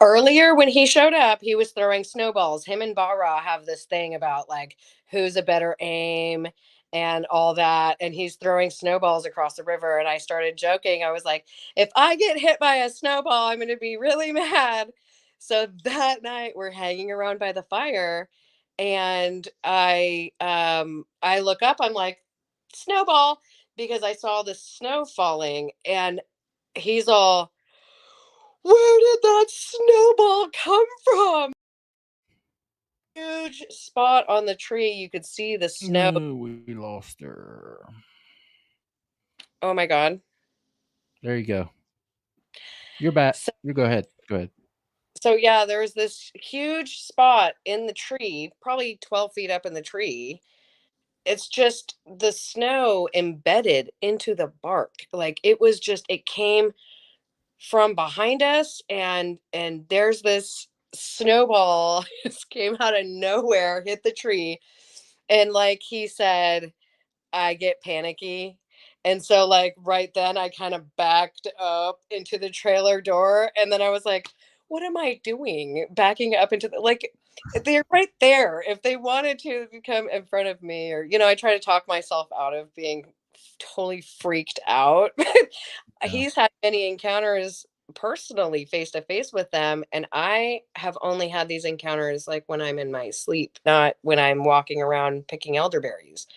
Earlier when he showed up, he was throwing snowballs. Him and Bara have this thing about like who's a better aim and all that. And he's throwing snowballs across the river. And I started joking. I was like, if I get hit by a snowball, I'm going to be really mad. So that night we're hanging around by the fire, and I look up, I'm like, snowball, because I saw the snow falling, and he's all, where did that snowball come from? Huge spot on the tree. You could see the snow. We lost her. Oh my God. There you go. You're back. You go ahead. Go ahead. So yeah, there was this huge spot in the tree, probably 12 feet up in the tree. It's just the snow embedded into the bark. Like it came from behind us, and there's this snowball just came out of nowhere, hit the tree. And like he said, I get panicky. And so like right then I kind of backed up into the trailer door, and then I was like, what am I doing? Backing up into they're right there. If they wanted to come in front of me, or I try to talk myself out of being totally freaked out. He's had many encounters personally face to face with them, and I have only had these encounters like when I'm in my sleep, not when I'm walking around picking elderberries.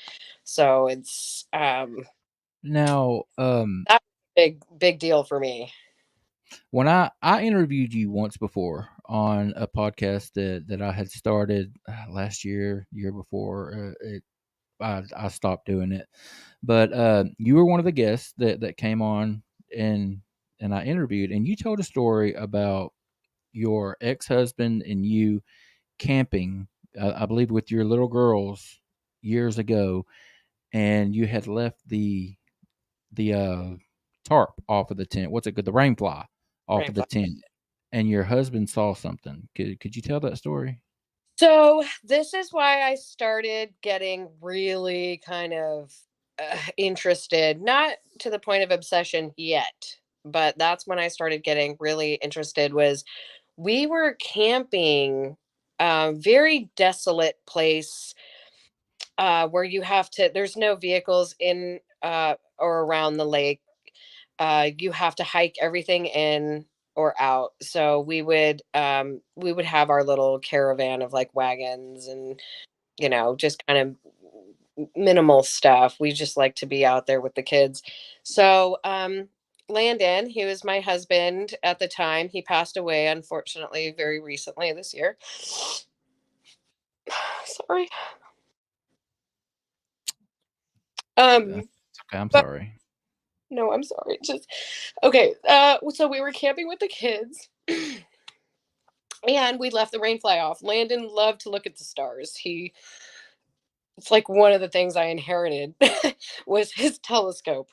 So it's Now, that's a big deal for me. when I interviewed you once before on a podcast that I had started last year before. I stopped doing it, but you were one of the guests that came on, and I interviewed, and you told a story about your ex-husband and you camping, I believe with your little girls years ago, and you had left the tarp off of the tent. What's it called? The rain fly off of the Rainfly. tent, and your husband saw something. Could you tell that story? So this is why I started getting really kind of interested, not to the point of obsession yet, but that's when I started getting really interested. Was we were camping, very desolate place, where you have to. There's no vehicles in or around the lake. You have to hike everything in or out. So we would have our little caravan of like wagons and just kind of minimal stuff. We just like to be out there with the kids. So Landon, he was my husband at the time. He passed away, unfortunately, very recently this year. Sorry. Okay, I'm But sorry. no, I'm sorry. Just okay. So we were camping with the kids. And we left the rain fly off. Landon loved to look at the stars. It's like one of the things I inherited was his telescope.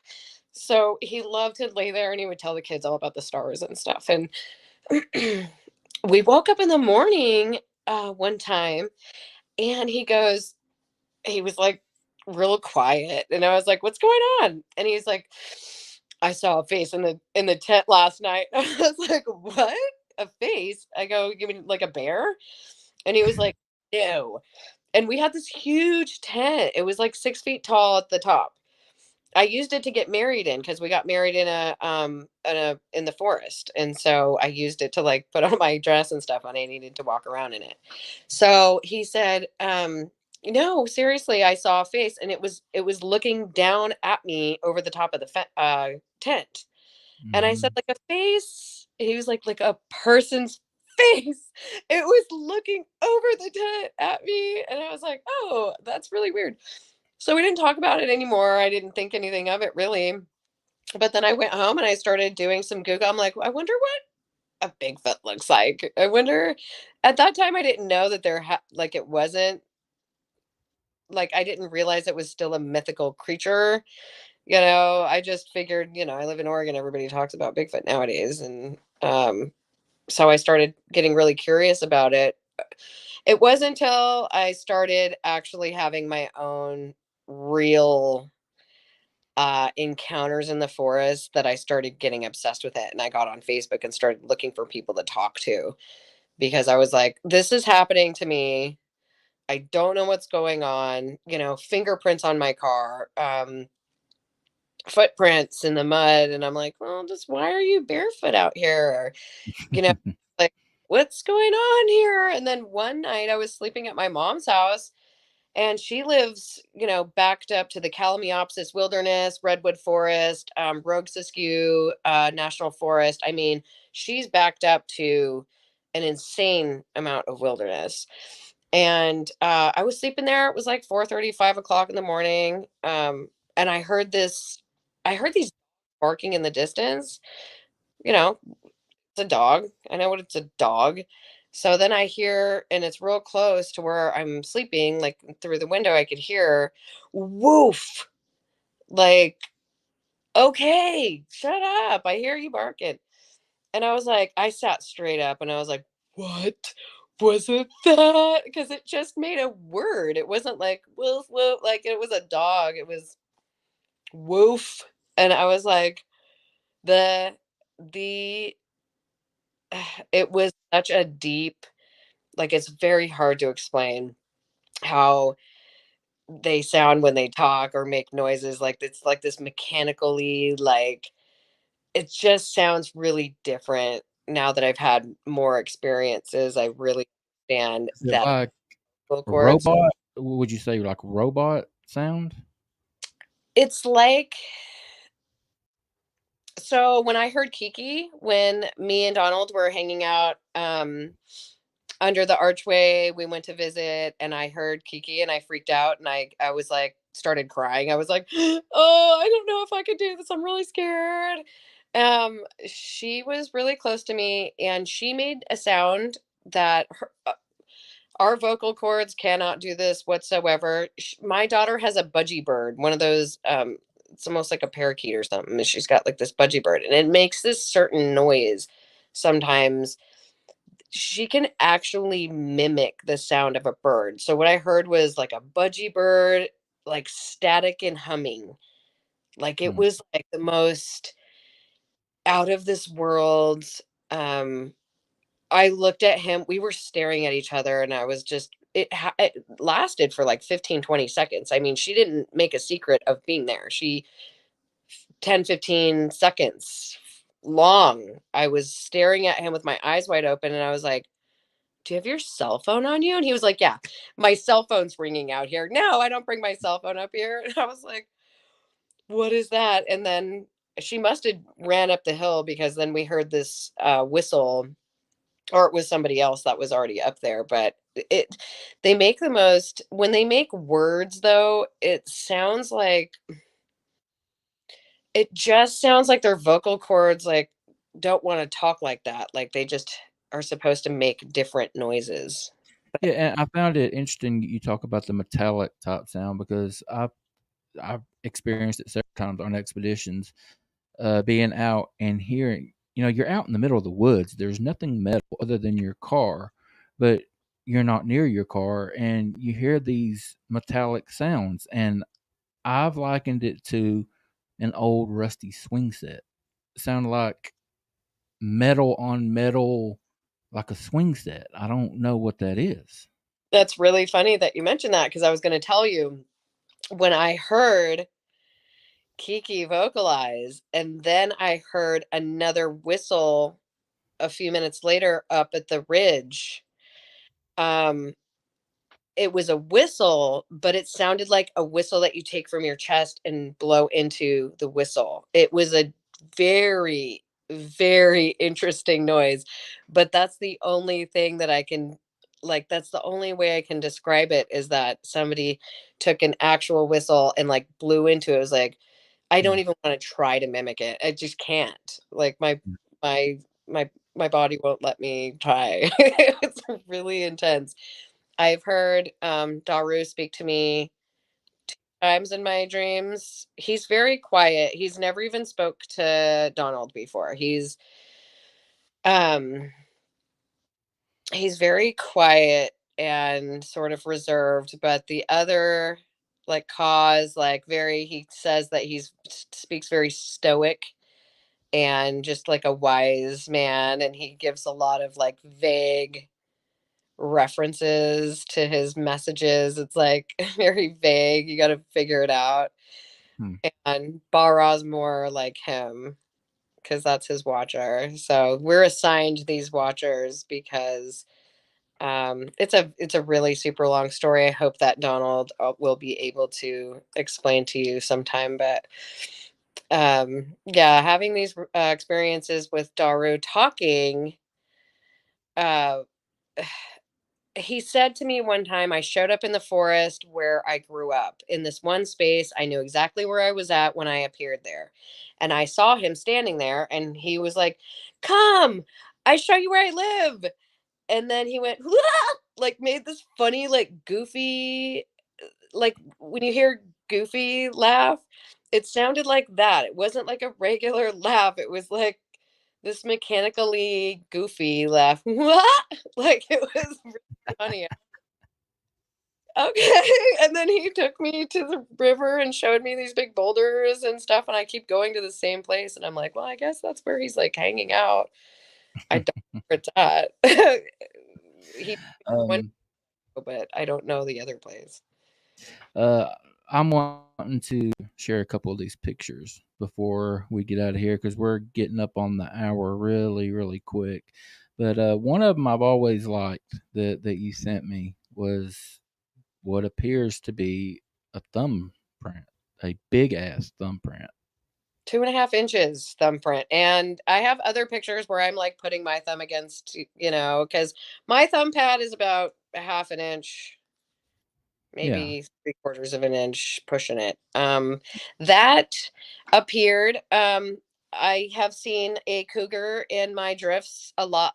So he loved to lay there and he would tell the kids all about the stars and stuff. And we woke up in the morning one time and he was like real quiet. And I was like, "What's going on?" And he's like, "I saw a face in the tent last night." I was like, "What? A face?" I go, "You mean like a bear?" And he was like, "No." And we had this huge tent. It was like 6 feet tall at the top. I used it to get married in because we got married in the forest, and so I used it to like put on my dress and stuff when I needed to walk around in it. So he said, "No, seriously, I saw a face, and it was looking down at me over the top of the tent." And I said, Mhm. "Like a face?" He was like a person's face. It was looking over the tent at me. And I was like, "Oh, that's really weird." So we didn't talk about it anymore. I didn't think anything of it really. But then I went home and I started doing some Google. I'm like, I wonder what a Bigfoot looks like. I wonder. At that time, I didn't know that like it wasn't like I didn't realize it was still a mythical creature. I just figured, I live in Oregon. Everybody talks about Bigfoot nowadays, and so I started getting really curious about it. It wasn't until I started actually having my own real encounters in the forest that I started getting obsessed with it. And I got on Facebook and started looking for people to talk to because I was like, this is happening to me. I don't know what's going on. Fingerprints on my car, footprints in the mud. And I'm like, well, just why are you barefoot out here? You know, like, what's going on here? And then one night I was sleeping at my mom's house and she lives, backed up to the Kalamiopsis Wilderness, Redwood Forest, Rogue Siskiyou National Forest. I mean, she's backed up to an insane amount of wilderness. And I was sleeping there. It was like 4:30, 5 o'clock in the morning. And I heard these barking in the distance. You know, it's a dog. I know what it's a dog. So then I hear, and it's real close to where I'm sleeping, like through the window, I could hear woof. Like, okay, shut up. I hear you barking. And I was like, I sat straight up and I was like, what was it that? Because it just made a word. It wasn't like woof, woof, like it was a dog. It was woof. And I was like, the, it was such a deep, like it's very hard to explain how they sound when they talk or make noises. Like it's like this mechanically, like it just sounds really different now that I've had more experiences. I really understand Is it that like vocal a cords. robot? Would you say like robot sound? It's like So when I heard Kiki, when me and Donald were hanging out under the archway, we went to visit, and I heard Kiki, and I freaked out, and I was like, started crying. I was like, oh, I don't know if I could do this. I'm really scared. She was really close to me, and she made a sound that our vocal cords cannot do this whatsoever. My daughter has a budgie bird, one of those. It's almost like a parakeet or something. And she's got like this budgie bird, and it makes this certain noise. Sometimes she can actually mimic the sound of a bird. So what I heard was like a budgie bird, like static and humming. Like it Hmm. was like the most out of this world. Um, I looked at him. We were staring at each other, and I was just it lasted for like 15, 20 seconds. I mean, she didn't make a secret of being there. She 10, 15 seconds long. I was staring at him with my eyes wide open, and I was like, "Do you have your cell phone on you?" And he was like, "Yeah, my cell phone's ringing out here." No, I don't bring my cell phone up here. And I was like, "What is that?" And then she must have ran up the hill, because then we heard this whistle, or it was somebody else that was already up there. But it they make the most when they make words, though, it just sounds like their vocal cords like don't want to talk like that. Like they just are supposed to make different noises. Yeah, and I found it interesting you talk about the metallic type sound because I've experienced it several times on expeditions, being out and hearing. You're out in the middle of the woods. There's nothing metal other than your car, but you're not near your car, and you hear these metallic sounds. And I've likened it to an old rusty swing set. It sounded like metal on metal, like a swing set. I don't know what that is. That's really funny that you mentioned that, because I was going to tell you when I heard Kiki vocalize, and then I heard another whistle a few minutes later up at the ridge. Um, it was a whistle, but it sounded like a whistle that you take from your chest and blow into the whistle. It was a very, very interesting noise, but that's the only thing that I can that's the only way I can describe it, is that somebody took an actual whistle and like blew into it. It was like, I don't Mm. even want to try to mimic it. I just can't. Like Mm. my body won't let me try. It's really intense. I've heard Daru speak to me times in my dreams. He's very quiet. He's never even spoke to Donald before. Um he's very quiet and sort of reserved, but the other like cause like very he says that he's speaks very stoic and just like a wise man, and he gives a lot of like vague references to his messages. It's like very vague. You got to figure it out. Hmm. And Balra's more like him, because that's his watcher. So we're assigned these watchers because it's a really super long story. I hope that Donald will be able to explain to you sometime. But yeah, having these experiences with Daru talking, uh he said to me one time, I showed up in the forest where I grew up in this one space. I knew exactly where I was at when I appeared there. And I saw him standing there, and he was like, "Come, I show you where I live." And then he went, "Wah!" Like made this funny, like goofy, like when you hear Goofy laugh, it sounded like that. It wasn't like a regular laugh. It was like this mechanically goofy laugh. Like it was really funny. Okay. And then he took me to the river and showed me these big boulders and stuff. And I keep going to the same place. And I'm like, well, I guess that's where he's like hanging out. I don't know where it's at. He went, um, but I don't know the other place. uh, I'm wanting to share a couple of these pictures before we get out of here because we're getting up on the hour really, really quick. But one of them I've always liked that you sent me was what appears to be a thumbprint, a big ass thumbprint. 2.5 inches thumbprint. And I have other pictures where I'm like putting my thumb against, because my thumb pad is about a half an inch, Yeah. maybe 3/4 of an inch, pushing it. That appeared. I have seen a cougar in my drifts a lot.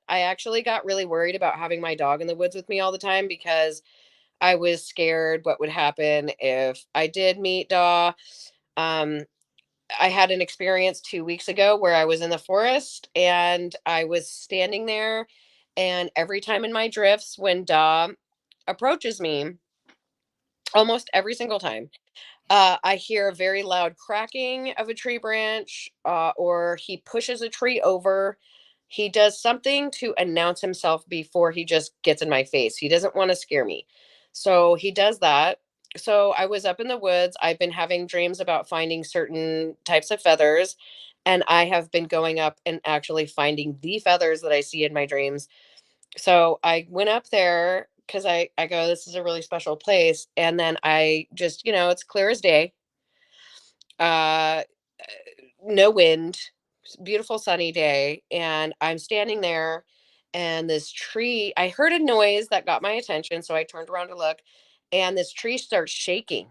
I actually got really worried about having my dog in the woods with me all the time because I was scared what would happen if I did meet Daw. Um, I had an experience 2 weeks ago where I was in the forest and I was standing there, and every time in my drifts, when Daw approaches me, almost every single time, I hear a very loud cracking of a tree branch, or he pushes a tree over. He does something to announce himself before he just gets in my face. He doesn't want to scare me. So he does that. So I was up in the woods. I've been having dreams about finding certain types of feathers. And I have been going up and actually finding the feathers that I see in my dreams. So I went up there because I go, this is a really special place. And then I just, it's clear as day. Uh, no wind, beautiful sunny day. And I'm standing there, and this tree, I heard a noise that got my attention. So I turned around to look, and this tree starts shaking.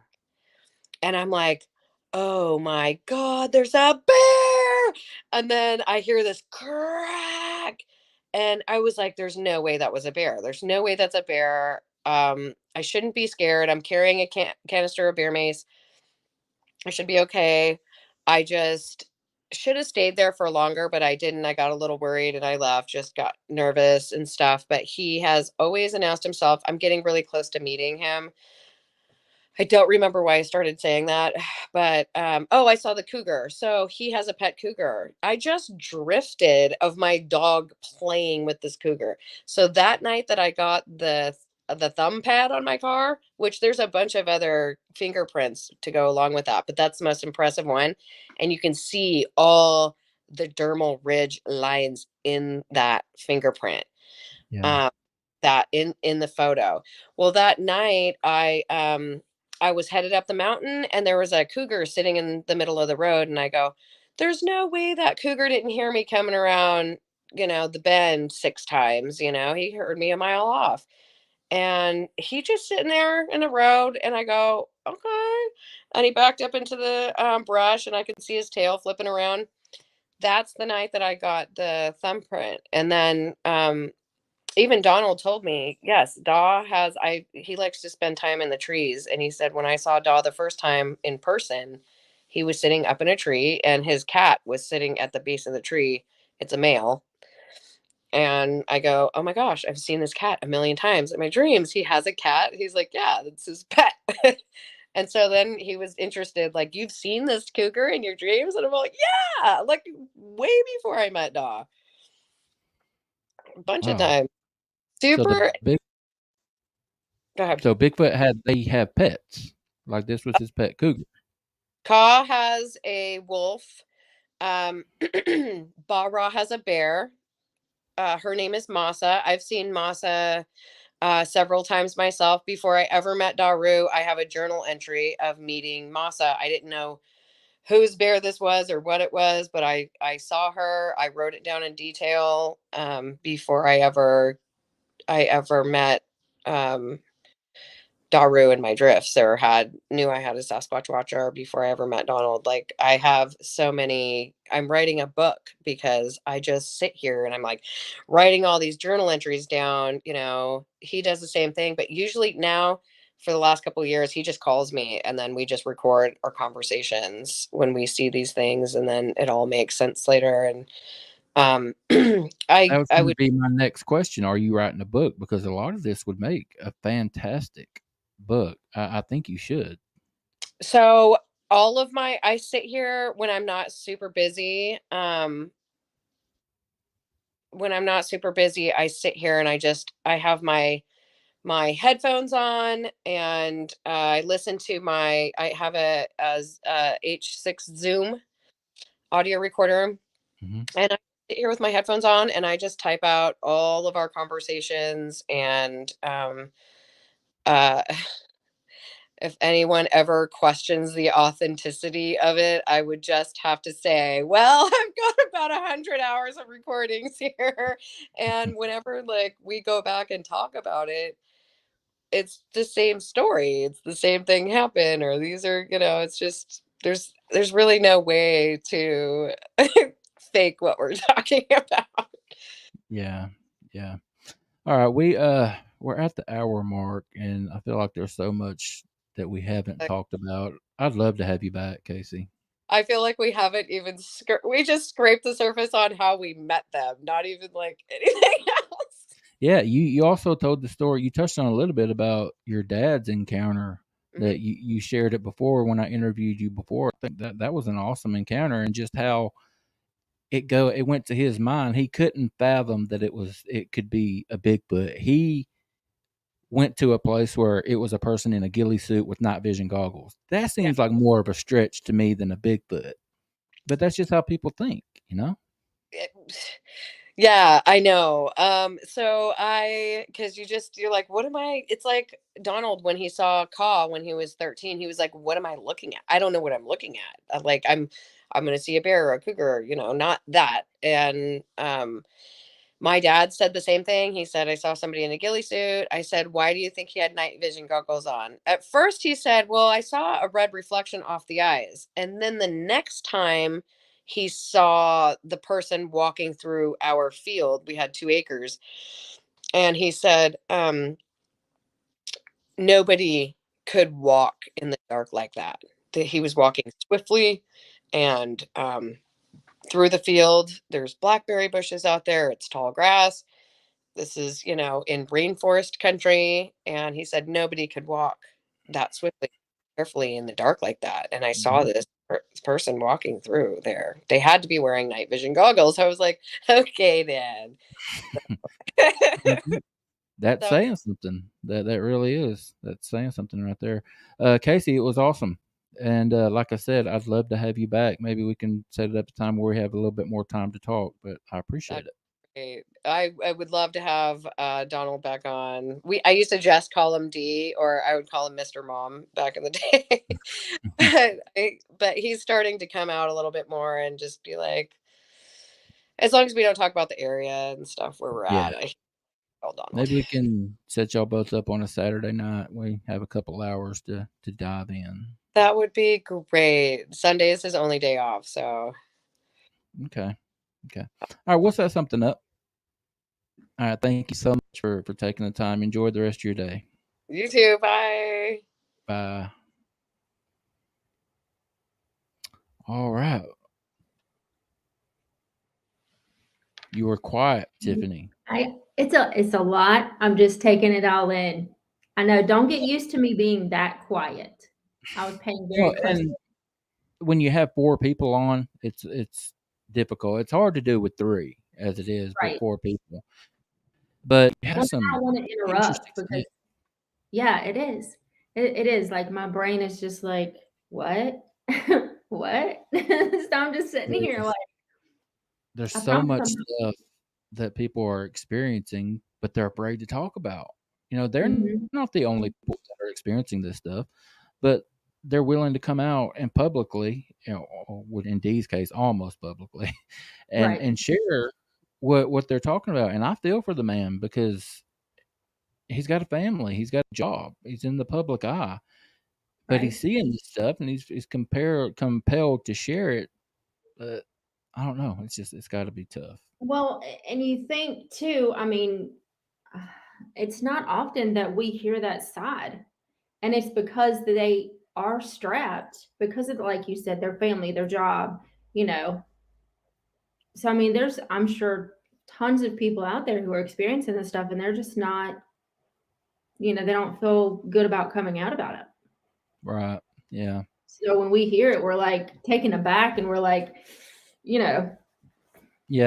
And I'm like, oh my God, there's a bear. And then I hear this crack. And I was like, there's no way that was a bear. There's no way that's a bear. I shouldn't be scared. I'm carrying a canister of bear mace. I should be okay. I just should have stayed there for longer, but I didn't. I got a little worried and I left, just got nervous and stuff. But he has always announced himself. I'm getting really close to meeting him. I don't remember why I started saying that, but oh, I saw the cougar. So he has a pet cougar. I just drifted of my dog playing with this cougar. So that night that I got the thumb pad on my car, which there's a bunch of other fingerprints to go along with that, but that's the most impressive one, and you can see all the dermal ridge lines in that fingerprint. Yeah. That in the photo. Well, that night I was headed up the mountain, and there was a cougar sitting in the middle of the road, and I go, there's no way that cougar didn't hear me coming around, the bend 6 times. He heard me a mile off. And he just sitting there in the road, and I go, okay. And he backed up into the brush, and I could see his tail flipping around. That's the night that I got the thumbprint. And then even Donald told me, yes, Daw he likes to spend time in the trees. And he said, when I saw Daw the first time in person, he was sitting up in a tree and his cat was sitting at the base of the tree. It's a male. And I go, oh my gosh, I've seen this cat a million times in my dreams. He has a cat. He's like, yeah, that's his pet. And so then he was interested, like, you've seen this cougar in your dreams? And I'm like, yeah, like way before I met Daw. A bunch of Wow. times. So Super. the Go ahead. so Bigfoot they have pets. Like this was his pet cougar. Ka has a wolf. Bara has a bear. Her name is Masa. I've seen Masa several times myself. Before I ever met Daru, I have a journal entry of meeting Masa. I didn't know whose bear this was or what it was, but I saw her. I wrote it down in detail before I ever met Daru in my drifts, or knew I had a Sasquatch watcher before I ever met Donald. Like, I have so many. I'm writing a book because I just sit here and I'm like writing all these journal entries down. He does the same thing, but usually now for the last couple of years, he just calls me and then we just record our conversations when we see these things, and then it all makes sense later. And That I was going to be my next question. Are you writing a book? Because a lot of this would make a fantastic book. I think you should. So I sit here when I'm not super busy. When I'm not super busy, I sit here and I have my headphones on, and I listen to I have a H6 Zoom audio recorder, Mm-hmm. and I sit here with my headphones on and I just type out all of our conversations. And uh if anyone ever questions the authenticity of it, I would just have to say, well, I've got about 100 hours of recordings here. And whenever like we go back and talk about it, it's the same story. It's the same thing happened, or these are, it's just there's really no way to fake what we're talking about. Yeah. Yeah. All right. We're at the hour mark, and I feel like there's so much that we haven't talked about. I'd love to have you back, Casey. I feel like we haven't even we just scraped the surface on how we met them, not even like anything else. Yeah, you also told the story. You touched on a little bit about your dad's encounter that you shared it before when I interviewed you before. I think that was an awesome encounter, and just how it went to his mind. He couldn't fathom that it could be a Bigfoot. He went to a place where it was a person in a ghillie suit with night vision goggles. That seems like more of a stretch to me than a Bigfoot. But that's just how people think, you know? Yeah, I know. So because you're like, what am I? It's like Donald when he saw Caw when he was 13, he was like, what am I looking at? I don't know what I'm looking at. Like I'm going to see a bear or a cougar, not that. And my dad said the same thing. He said, I saw somebody in a ghillie suit. I said, why do you think he had night vision goggles on? At first, he said, well, I saw a red reflection off the eyes. And then the next time he saw the person walking through our field, we had 2 acres. And he said, nobody could walk in the dark like that. That he was walking swiftly and through the field. There's blackberry bushes out there. It's tall grass. This is, in rainforest country. And he said nobody could walk that swiftly, carefully in the dark like that. And I saw this person walking through there. They had to be wearing night vision goggles. I was like, okay, then. That's saying something. That really is. That's saying something right there. Casey, it was awesome. And like I said, I'd love to have you back. Maybe we can set it up a time where we have a little bit more time to talk, but I appreciate it. I would love to have Donald back on. I used to just call him D, or I would call him Mr. Mom back in the day. But he's starting to come out a little bit more and just be like, as long as we don't talk about the area and stuff where we're at. Maybe we can set y'all both up on a Saturday night. We have a couple hours to dive in. That would be great. Sunday is his only day off, so. Okay. All right, we'll set something up. All right, thank you so much for taking the time. Enjoy the rest of your day. You too. Bye. Bye. All right. You were quiet, Tiffany. It's a lot. I'm just taking it all in. I know. Don't get used to me being that quiet. I was paying very close. And when you have 4 people on, it's difficult. It's hard to do with 3 as it is with 4 people. But you have some. I want to interrupt because, yeah, it is. It is like my brain is just like, what, what? So I'm just sitting here like. There's so much stuff that people are experiencing, but they're afraid to talk about. They're not the only people that are experiencing this stuff, but they're willing to come out and publicly, in Dee's case, almost publicly, and share what they're talking about. And I feel for the man because he's got a family, he's got a job, he's in the public eye, but he's seeing this stuff and he's compelled to share it. But I don't know. It's got to be tough. Well, and you think too, I mean, it's not often that we hear that side. And it's because they are strapped because of, like you said, their family, their job, So, I mean, I'm sure, tons of people out there who are experiencing this stuff and they're just not, they don't feel good about coming out about it. Right. Yeah. So when we hear it, we're like taken aback and we're like, Yeah,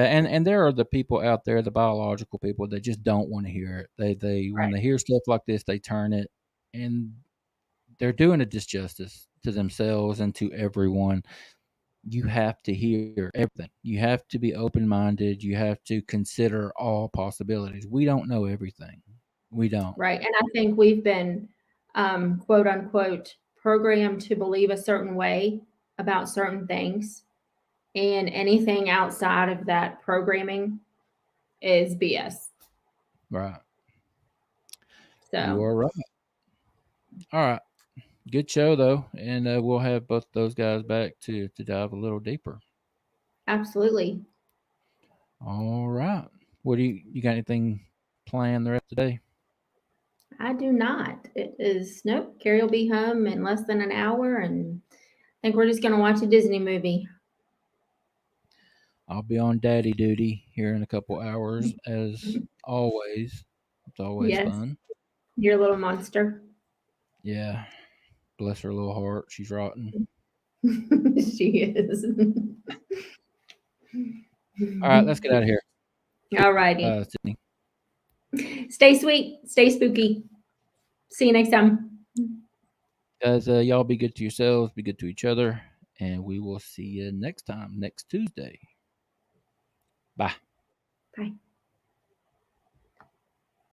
and there are the people out there, the biological people that just don't want to hear it. They when they hear stuff like this, they turn it, and they're doing a disjustice to themselves and to everyone. You have to hear everything. You have to be open-minded. You have to consider all possibilities. We don't know everything. We don't. Right. And I think we've been quote unquote, programmed to believe a certain way about certain things. And anything outside of that programming is BS. Right. You So, are right. All right. Good show though, and we'll have both those guys back to dive a little deeper. absolutely. All right. What do you got anything planned the rest of the day? I do not. It is, nope. Carrie will be home in less than an hour, and I think we're just going to watch a Disney movie. I'll be on daddy duty here in a couple hours, as always. It's always Yes, fun. your little monster. Yeah. Bless her little heart. She's rotten. She is. All right, let's get out of here. All righty. Sydney. Stay sweet. Stay spooky. See you next time. Guys, y'all be good to yourselves, be good to each other, and we will see you next time, next Tuesday. Bye. Bye.